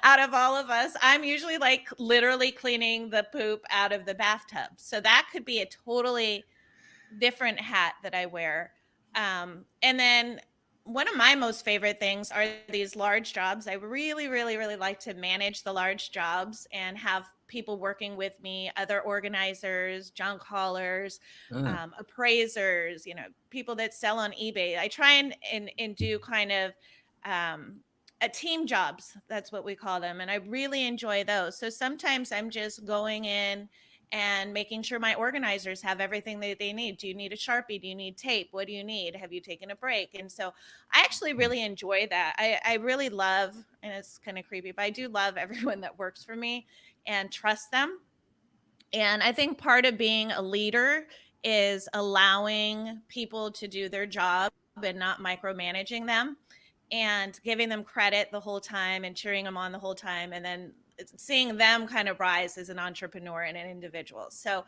out of all of us, I'm usually like literally cleaning the poop out of the bathtub. So that could be a totally different hat that I wear. And then one of my most favorite things are these large jobs. I really, really, really like to manage the large jobs and have people working with me, other organizers, junk haulers, appraisers, people that sell on eBay. I try and do kind of a team jobs. That's what we call them. And I really enjoy those. So sometimes I'm just going in and making sure my organizers have everything that they need. Do you need a Sharpie? Do you need tape? What do you need? Have you taken a break? And so I actually really enjoy that. I really love, and it's kind of creepy, but I do love everyone that works for me and trust them. And I think part of being a leader is allowing people to do their job and not micromanaging them, and giving them credit the whole time and cheering them on the whole time, and then seeing them kind of rise as an entrepreneur and an individual. So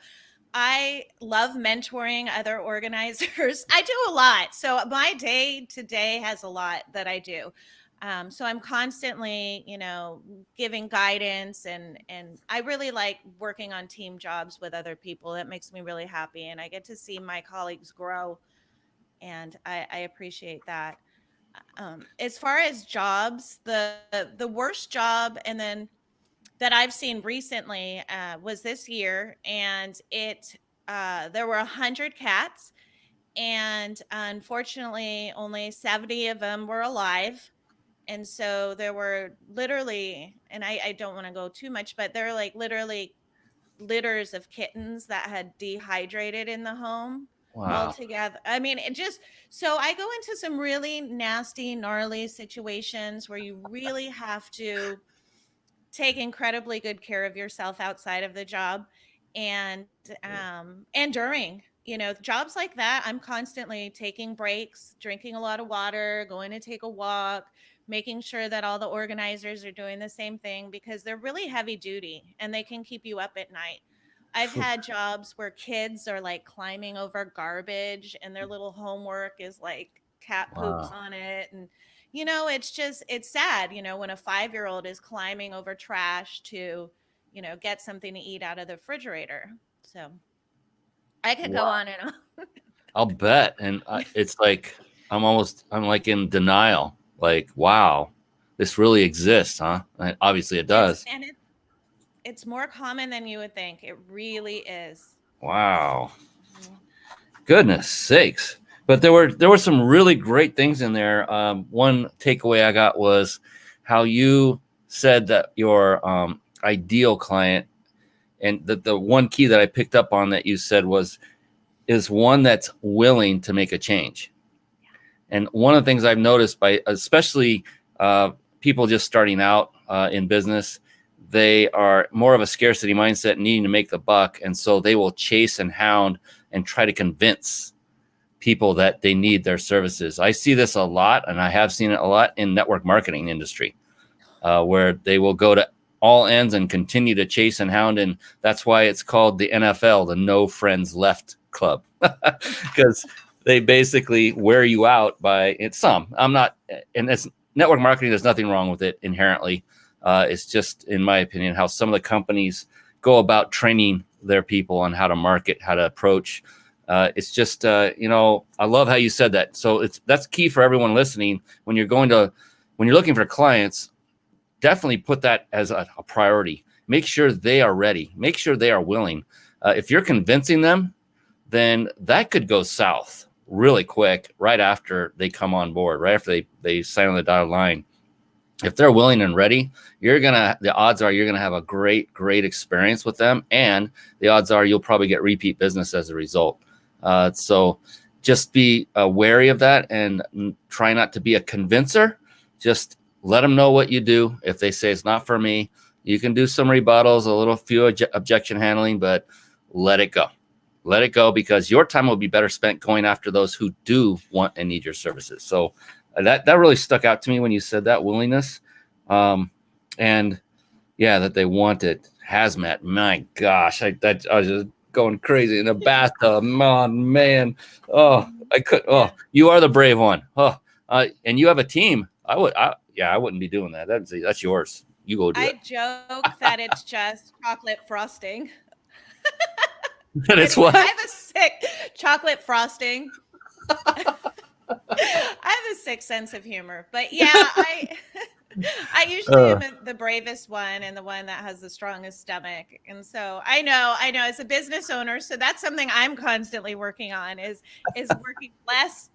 I love mentoring other organizers. I do a lot. So my day to day has a lot that I do. So I'm constantly, giving guidance, and I really like working on team jobs with other people. That makes me really happy, and I get to see my colleagues grow, and I appreciate that. As far as jobs, the worst job, and then that I've seen recently was this year, and there were 100 cats, and unfortunately, only 70 of them were alive. And so there were literally, and I don't want to go too much, but there were like literally litters of kittens that had dehydrated in the home Wow. altogether. I mean, so I go into some really nasty, gnarly situations where you really have to take incredibly good care of yourself outside of the job, and during jobs like that, I'm constantly taking breaks, drinking a lot of water, going to take a walk, making sure that all the organizers are doing the same thing, because they're really heavy duty and they can keep you up at night. I've had jobs where kids are like climbing over garbage and their little homework is like cat poops Wow. on it. And it's sad, when a 5-year-old is climbing over trash to, get something to eat out of the refrigerator. So I could go Wow. on and on. I'll bet. And it's like, I'm like in denial. Like, wow, this really exists, huh? And obviously it does. And it's more common than you would think. It really is. Wow. Goodness sakes. But there were some really great things in there. One takeaway I got was how you said that your ideal client, and the one key that I picked up on that you said is one that's willing to make a change. And one of the things I've noticed by especially people just starting out in business, they are more of a scarcity mindset, needing to make the buck. And so they will chase and hound and try to convince people that they need their services. I see this a lot, and I have seen it a lot in network marketing industry, where they will go to all ends and continue to chase and hound. And that's why it's called the NFL, the No Friends Left Club, because they basically wear you out by it's I'm not, and it's network marketing. There's nothing wrong with it inherently. It's just, in my opinion, how some of the companies go about training their people on how to market, how to approach. It's just, I love how you said that. So that's key for everyone listening. When you're looking for clients, definitely put that as a priority. Make sure they are ready. Make sure they are willing. If you're convincing them, then that could go south really quick right after they come on board, right after they sign on the dotted line. If they're willing and ready, the odds are you're going to have a great, great experience with them. And the odds are you'll probably get repeat business as a result. So just be wary of that and try not to be a convincer. Just let them know what you do. If they say it's not for me, you can do some rebuttals, few objection handling, but let it go. Let it go, because your time will be better spent going after those who do want and need your services. So that really stuck out to me when you said that willingness. And yeah, that they want it. Hazmat. My gosh, I was just going crazy in a bathtub. Man. Oh, I could. Oh, you are the brave one. Oh, and you have a team. I wouldn't be doing that. That's yours. You go do it. I joke that it's just chocolate frosting. And it's what? I have a sick chocolate frosting. I have a sick sense of humor, but yeah, I usually am the bravest one and the one that has the strongest stomach. And so I know as a business owner, so that's something I'm constantly working on is working less,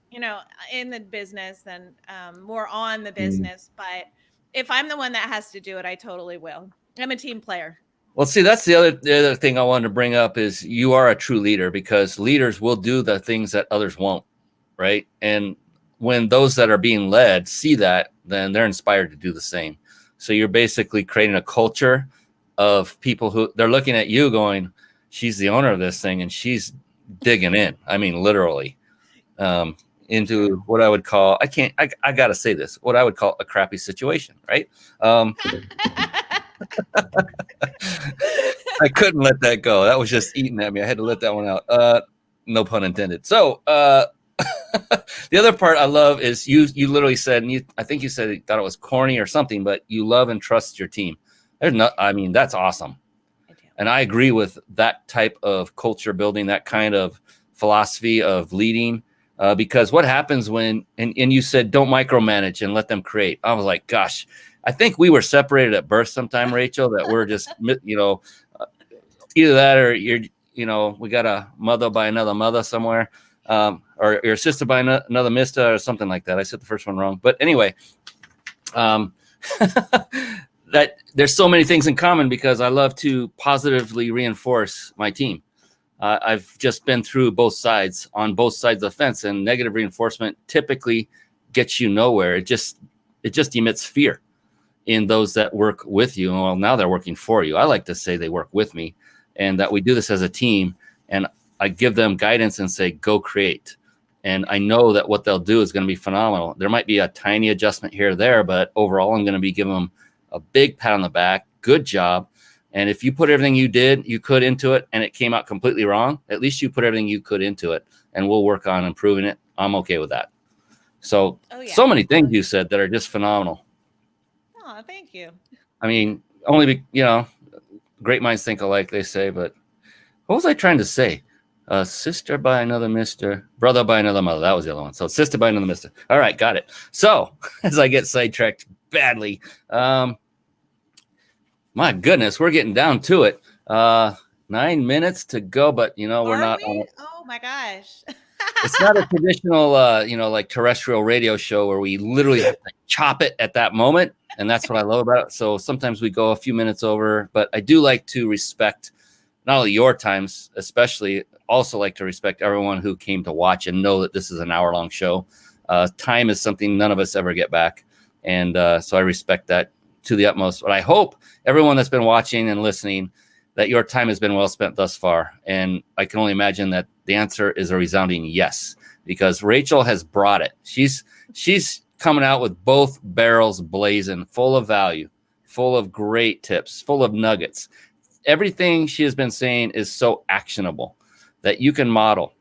in the business than more on the business. But if I'm the one that has to do it, I totally will. I'm a team player. Well, see, that's the other thing I wanted to bring up is you are a true leader, because leaders will do the things that others won't, right? And when those that are being led see that, then they're inspired to do the same. So you're basically creating a culture of people who they're looking at you going, she's the owner of this thing, and she's digging in. I mean, literally, into what I would call, I got to say this, what I would call a crappy situation, right? I couldn't let that go. That was just eating at me. I had to let that one out. No pun intended. So, The other part I love is you literally said, and I think you said you thought it was corny or something, but you love and trust your team. That's awesome. And I agree with that type of culture building, that kind of philosophy of leading, because what happens when, and you said, don't micromanage and let them create. I was like, gosh, I think we were separated at birth sometime, Rachel, that we're just, either that or we got a mother by another mother somewhere, or your sister by another mister or something like that. I said the first one wrong. But anyway, that there's so many things in common because I love to positively reinforce my team. I've just been through both sides of the fence, and negative reinforcement typically gets you nowhere. It just emits fear in those that work with you. Well, now they're working for you. I like to say they work with me, and that we do this as a team, and I give them guidance and say, go create. And I know that what they'll do is going to be phenomenal. There might be a tiny adjustment here or there, but overall, I'm going to be giving them a big pat on the back. Good job. And if you put everything you could into it and it came out completely wrong, at least you put everything you could into it, and we'll work on improving it. I'm okay with that. So, So many things you said that are just phenomenal. Oh, thank you. I mean, great minds think alike, they say, but what was I trying to say? Sister by another mister, brother by another mother. That was the other one. So sister by another mister. All right, got it. So as I get sidetracked badly, my goodness, we're getting down to it. 9 minutes to go, but we're not. Oh my gosh. It's not a traditional, like terrestrial radio show where we literally have to chop it at that moment. And that's what I love about it. So sometimes we go a few minutes over, but I do like to respect not only your times, especially also like to respect everyone who came to watch and know that this is an hour-long show. Time is something none of us ever get back. And so I respect that to the utmost. But I hope everyone that's been watching and listening, that your time has been well spent thus far. And I can only imagine that the answer is a resounding yes, because Rachel has brought it. She's coming out with both barrels blazing, full of value, full of great tips, full of nuggets. Everything she has been saying is so actionable that you can model.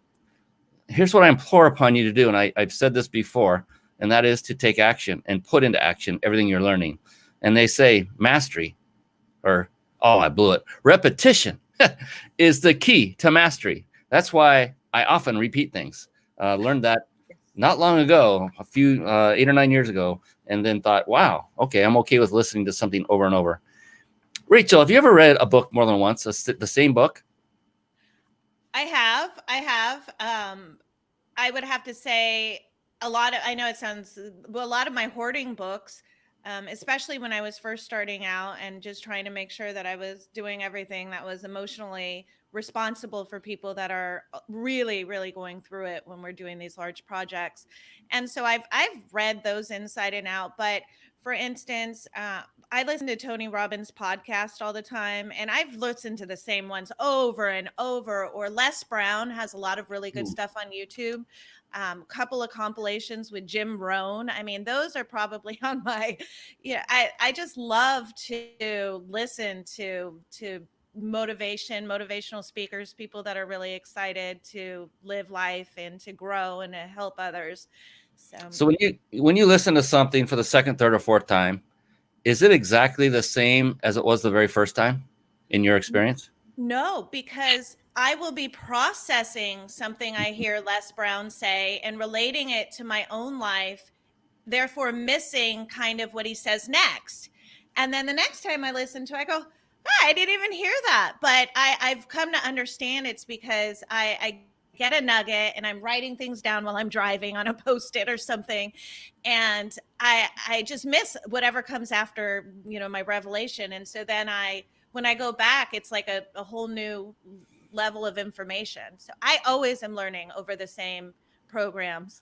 Here's what I implore upon you to do, and I've said this before, and that is to take action and put into action everything you're learning. And they say mastery, or, oh, I blew it, repetition is the key to mastery. That's why I often repeat things. Learned that not long ago, a few 8 or 9 years ago, and then thought, wow, okay, I'm okay with listening to something over and over. Rachel, have you ever read a book more than once, the same book? I have. I would have to say a lot of my hoarding books, especially when I was first starting out and just trying to make sure that I was doing everything that was emotionally responsible for people that are really, really going through it when we're doing these large projects. And so I've read those inside and out. But for instance, I listen to Tony Robbins' podcast all the time, and I've listened to the same ones over and over. Or Les Brown has a lot of really good stuff on YouTube. Couple of compilations with Jim Rohn. I mean, those are probably on my, I just love to listen to motivational speakers, people that are really excited to live life and to grow and to help others. So when you listen to something for the second, third, or fourth time, is it exactly the same as it was the very first time in your experience? No, because I will be processing something I hear Les Brown say and relating it to my own life, therefore missing kind of what he says next. And then the next time I listen to it, I go, I didn't even hear that. But I've come to understand it's because I get a nugget and I'm writing things down while I'm driving on a Post-it or something. And I just miss whatever comes after, my revelation. And so then when I go back, it's like a whole new level of information. So I always am learning over the same programs.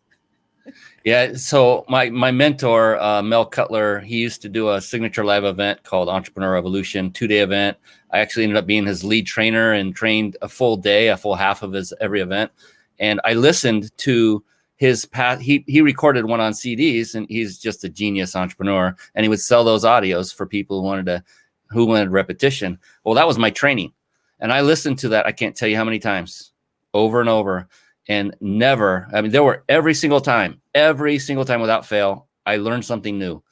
Yeah. So my mentor, Mel Cutler, he used to do a signature live event called Entrepreneur Revolution, 2-day event. I actually ended up being his lead trainer and trained a full half of his every event. And I listened to his path. He recorded one on CDs, and he's just a genius entrepreneur. And he would sell those audios for people who wanted repetition. Well, that was my training. And I listened to that. I can't tell you how many times, over and over. And never, I mean, there were every single time without fail, I learned something new.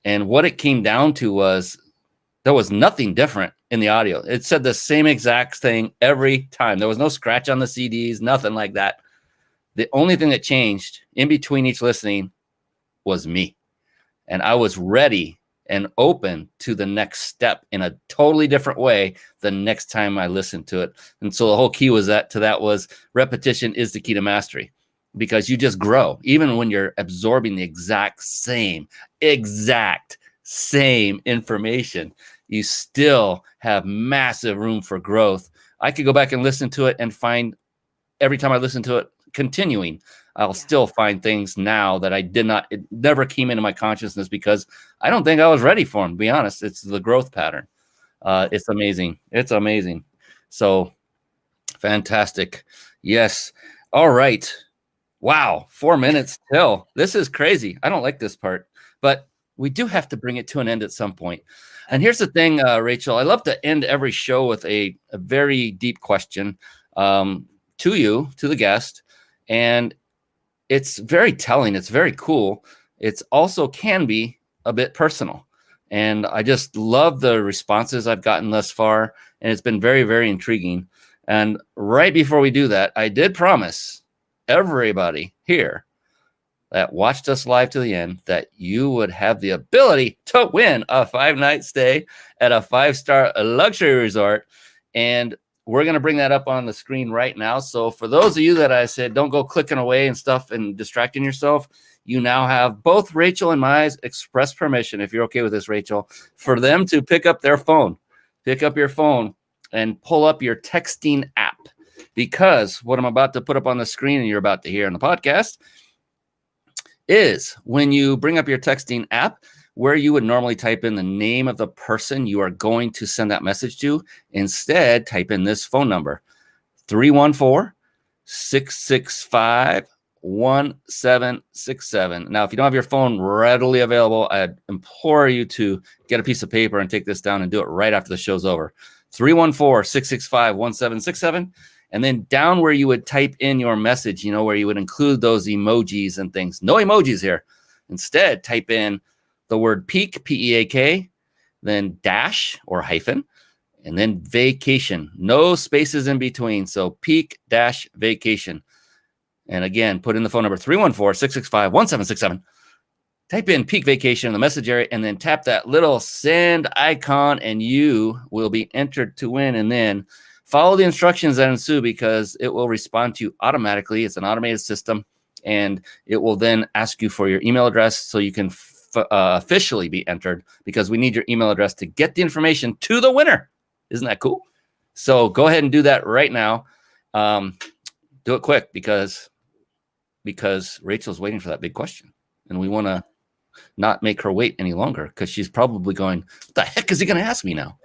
And what it came down to was there was nothing different in the audio. It said the same exact thing every time. There was no scratch on the CDs, nothing like that. The only thing that changed in between each listening was me. And I was ready and open to the next step in a totally different way the next time I listened to it. And so the whole key was was repetition is the key to mastery, because you just grow. Even when you're absorbing the exact same information, you still have massive room for growth. I could go back and listen to it and find every time I listen to it, continuing, I'll still find things now that I did not, it never came into my consciousness because I don't think I was ready for them, to be honest. It's the growth pattern. It's amazing. It's amazing. So fantastic. Yes. All right. Wow. 4 minutes till. This is crazy. I don't like this part, but we do have to bring it to an end at some point. And here's the thing, Rachel, I love to end every show with a very deep question to you, to the guest. And it's very telling. It's very cool. It's also can be a bit personal. And I just love the responses I've gotten thus far. And it's been very, very intriguing. And right before we do that, I did promise everybody here that watched us live to the end that you would have the ability to win a 5-night stay at a 5-star luxury resort. And we're going to bring that up on the screen right now. So for those of you that I said, don't go clicking away and stuff and distracting yourself, you now have both Rachel and my express permission, if you're okay with this, Rachel, for them to pick up your phone and pull up your texting app. Because what I'm about to put up on the screen and you're about to hear in the podcast is when you bring up your texting app, where you would normally type in the name of the person you are going to send that message to, instead type in this phone number, 314-665-1767. Now, if you don't have your phone readily available, I implore you to get a piece of paper and take this down and do it right after the show's over. 314-665-1767. And then down where you would type in your message, where you would include those emojis and things. No emojis here. Instead, type in the word peak, P-E-A-K, then dash or hyphen, and then vacation. No spaces in between. So peak dash vacation. And again, put in the phone number 314-665-1767. Type in peak vacation in the message area and then tap that little send icon and you will be entered to win. And then follow the instructions that ensue because it will respond to you automatically. It's an automated system and it will then ask you for your email address so you can officially be entered because we need your email address to get the information to the winner. Isn't that cool? So go ahead and do that right now. Do it quick because Rachel's waiting for that big question and we want to not make her wait any longer because she's probably going, what the heck is he going to ask me now?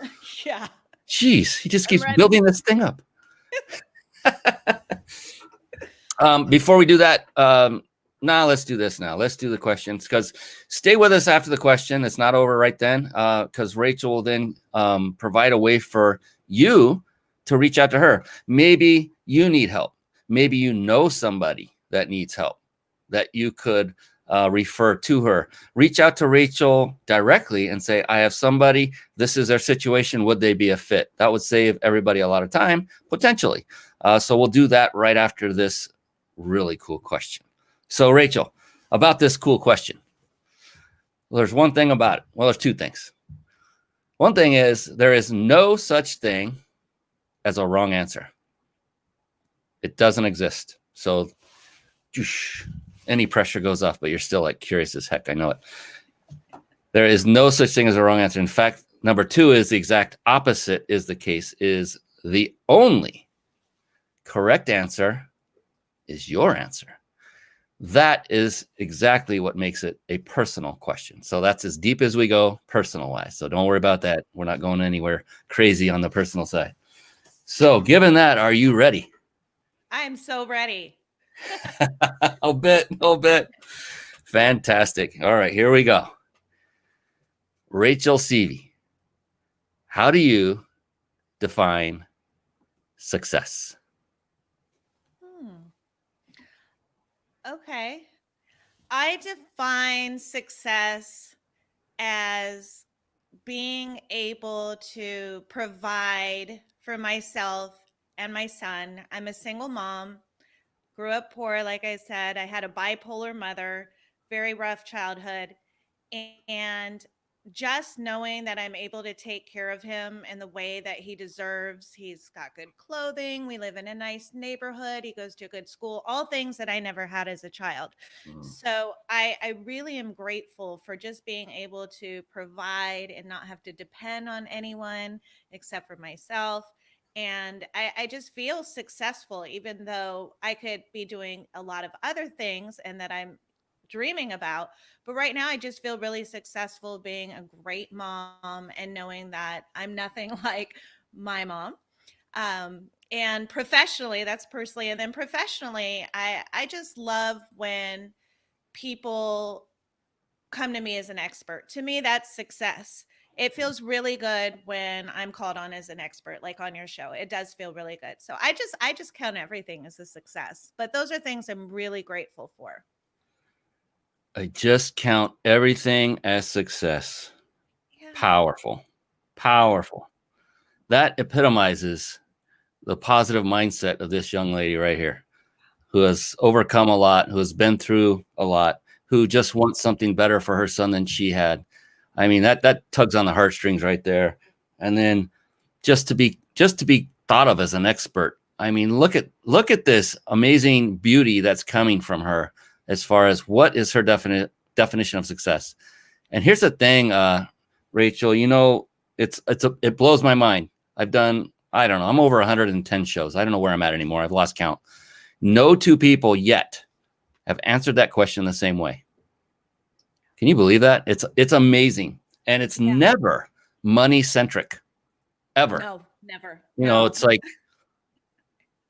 Yeah. Jeez, he just keeps building this thing up. Before we do that, let's do this now. Let's do the questions because stay with us after the question. It's not over right then because Rachel will then provide a way for you to reach out to her. Maybe you need help. Maybe you know somebody that needs help that you could refer to her. Reach out to Rachel directly and say, I have somebody, this is their situation. Would they be a fit? That would save everybody a lot of time, potentially. So we'll do that right after this really cool question. So Rachel, about this cool question. Well, there's one thing about it. Well, there's two things. One thing is there is no such thing as a wrong answer. It doesn't exist. So any pressure goes off, but you're still like curious as heck. I know it. There is no such thing as a wrong answer. In fact, number two is the exact opposite is the case, is the only correct answer is your answer. That is exactly what makes it a personal question. So that's as deep as we go personal-wise. So don't worry about that. We're not going anywhere crazy on the personal side. So given that, are you ready? I am so ready. I'll bet. Fantastic. All right, here we go. Rachel Seavey, how do you define success? Okay. I define success as being able to provide for myself and my son. I'm a single mom, grew up poor, like I said. I had a bipolar mother, very rough childhood. And just knowing that I'm able to take care of him in the way that he deserves. He's got good clothing. We live in a nice neighborhood. He goes to a good school, all things that I never had as a child. Mm. So I really am grateful for just being able to provide and not have to depend on anyone except for myself. And I just feel successful, even though I could be doing a lot of other things and that I'm dreaming about. But right now, I just feel really successful being a great mom and knowing that I'm nothing like my mom. And professionally, that's personally. And then professionally, I just love when people come to me as an expert. To me, that's success. It feels really good when I'm called on as an expert, like on your show. It does feel really good. So I just count everything as a success. But those are things I'm really grateful for. I just count everything as success. Yeah. Powerful. Powerful. That epitomizes the positive mindset of this young lady right here, who has overcome a lot, who has been through a lot, who just wants something better for her son than she had. I mean, that tugs on the heartstrings right there. And then just to be thought of as an expert. I mean, look at this amazing beauty that's coming from her as far as what is her definition of success. And here's the thing, Rachel, you know, it blows my mind. I've done, I don't know, I'm over 110 shows. I don't know where I'm at anymore. I've lost count. No two people yet have answered that question the same way. Can you believe that? It's amazing. And it's never money centric, ever. No, never. You know, it's like,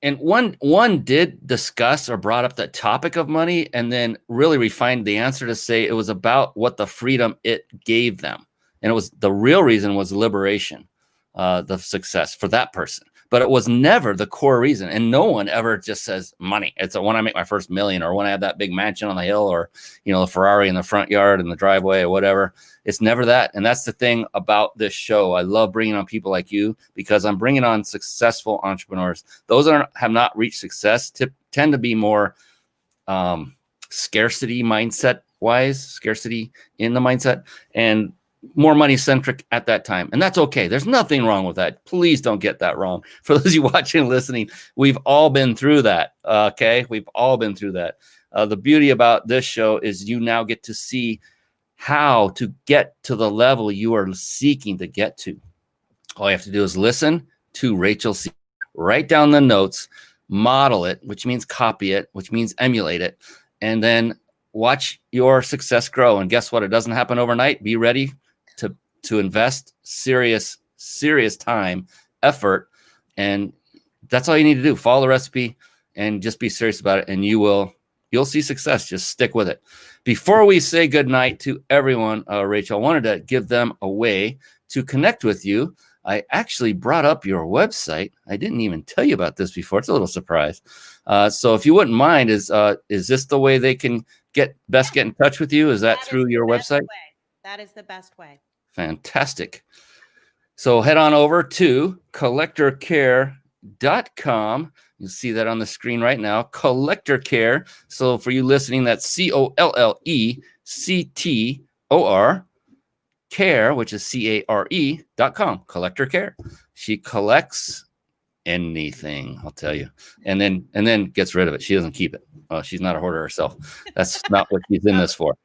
and one did discuss or brought up the topic of money and then really refined the answer to say it was about what the freedom it gave them. And it was the real reason was liberation, the success for that person. But it was never the core reason. And no one ever just says money. It's when I make my first million or when I have that big mansion on the hill or, you know, the Ferrari in the front yard and the driveway or whatever. It's never that. And that's the thing about this show. I love bringing on people like you because I'm bringing on successful entrepreneurs. Those that have not reached success tend to be more scarcity mindset wise, scarcity in the mindset, and more money centric at that time. And that's okay. There's nothing wrong with that. Please don't get that wrong. For those of you watching and listening, we've all been through that. Okay. We've all been through that. The beauty about this show is you now get to see how to get to the level you are seeking to get to. All you have to do is listen to Rachel Seavey, write down the notes, model it, which means copy it, which means emulate it, and then watch your success grow. And guess what? It doesn't happen overnight. Be ready to invest serious time, effort, and that's all you need to do. Follow the recipe and just be serious about it, and you'll see success. Just stick with it. Before we say goodnight to everyone, Rachel, I wanted to give them a way to connect with you. I actually brought up your website. I didn't even tell you about this before. It's a little surprise. So if you wouldn't mind, is this the way they can get in touch with you? Is that through your website? That is the best way. Fantastic. So head on over to collectorcare.com. You see that on the screen right now, Collector Care. So for you listening, that's COLLECTOR, care, which is CARE.com, Collector Care. She collects anything, I'll tell you, and then gets rid of it. She doesn't keep it. She's not a hoarder herself. That's not what she's in this for.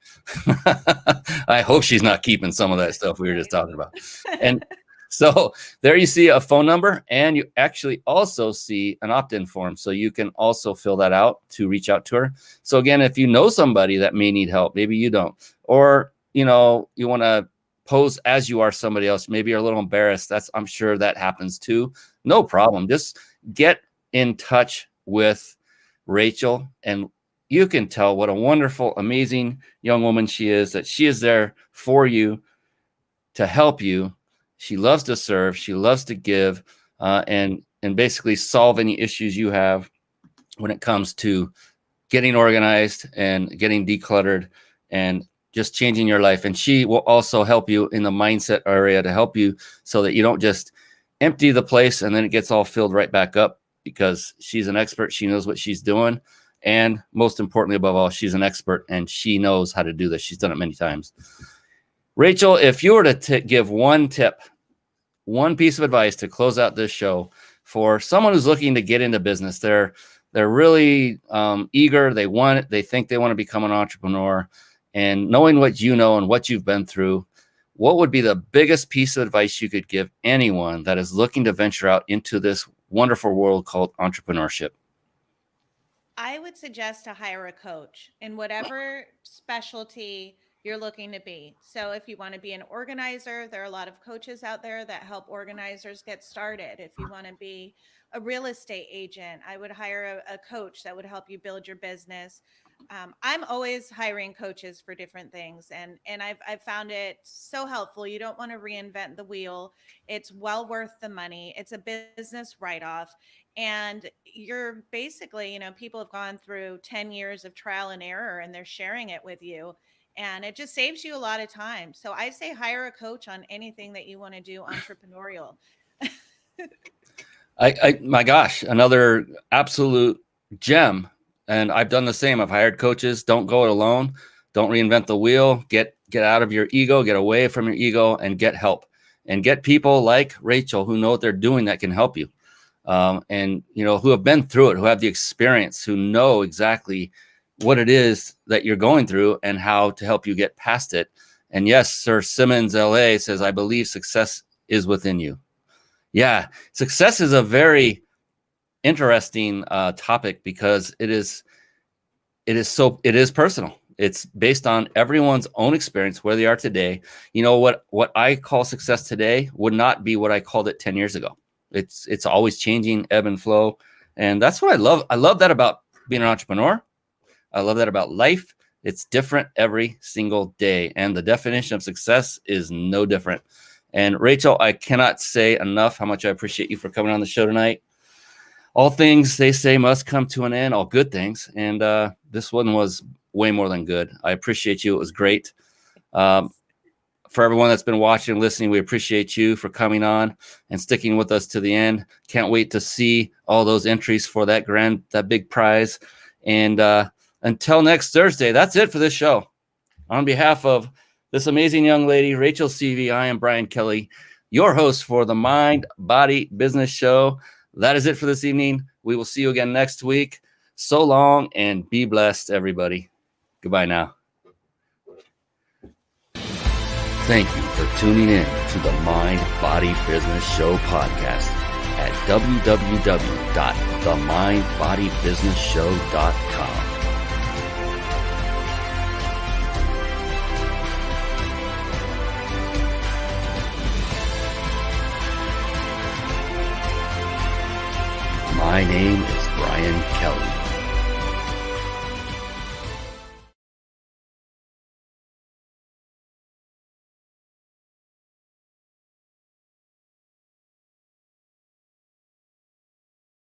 I hope she's not keeping some of that stuff we were just talking about. And so there you see a phone number, and you actually also see an opt-in form. So you can also fill that out to reach out to her. So again, if you know somebody that may need help, maybe you don't, or you know, you want to pose as you are somebody else, maybe you're a little embarrassed. I'm sure that happens too. No problem. Just get in touch with Rachel, and you can tell what a wonderful, amazing young woman she is, that she is there for you to help you. She loves to serve. She loves to give, and basically solve any issues you have when it comes to getting organized and getting decluttered and just changing your life. And she will also help you in the mindset area to help you so that you don't just empty the place and then it gets all filled right back up, because she's an expert. She knows what she's doing. And most importantly, above all, she's an expert and she knows how to do this. She's done it many times. Rachel, if you were to give one tip, one piece of advice to close out this show for someone who's looking to get into business, they're really eager. They want it. They think they want to become an entrepreneur. And knowing what you know and what you've been through, what would be the biggest piece of advice you could give anyone that is looking to venture out into this wonderful world called entrepreneurship? I would suggest to hire a coach in whatever specialty you're looking to be. So if you want to be an organizer, there are a lot of coaches out there that help organizers get started. If you want to be a real estate agent, I would hire a coach that would help you build your business. I'm always hiring coaches for different things, and I've found it so helpful. You don't want to reinvent the wheel. It's well worth the money. It's a business write-off. And you're basically, people have gone through 10 years of trial and error and they're sharing it with you. And it just saves you a lot of time. So I say hire a coach on anything that you want to do entrepreneurial. My gosh, another absolute gem. And I've done the same. I've hired coaches. Don't go it alone. Don't reinvent the wheel. Get out of your ego, get away from your ego, and get help. And get people like Rachel who know what they're doing that can help you. And who have been through it, who have the experience, who know exactly what it is that you're going through and how to help you get past it. And yes, Sir Simmons, LA says, I believe success is within you. Yeah, success is a very interesting topic because it is personal. It's based on everyone's own experience, where they are today. What I call success today would not be what I called it 10 years ago. It's always changing, ebb and flow. And that's what I love. I love that about being an entrepreneur. I love that about life. It's different every single day. And the definition of success is no different. And Rachel, I cannot say enough how much I appreciate you for coming on the show tonight. All things, they say, must come to an end, all good things. And this one was way more than good. I appreciate you. It was great. For everyone that's been watching and listening, we appreciate you for coming on and sticking with us to the end. Can't wait to see all those entries for that big prize. And until next Thursday, that's it for this show. On behalf of this amazing young lady, Rachel Seavey, I am Brian Kelly, your host for the Mind, Body, Business Show. That is it for this evening. We will see you again next week. So long and be blessed, everybody. Goodbye now. Thank you for tuning in to the Mind, Body, Business Show podcast at www.themindbodybusinessshow.com. My name is Brian Kelly.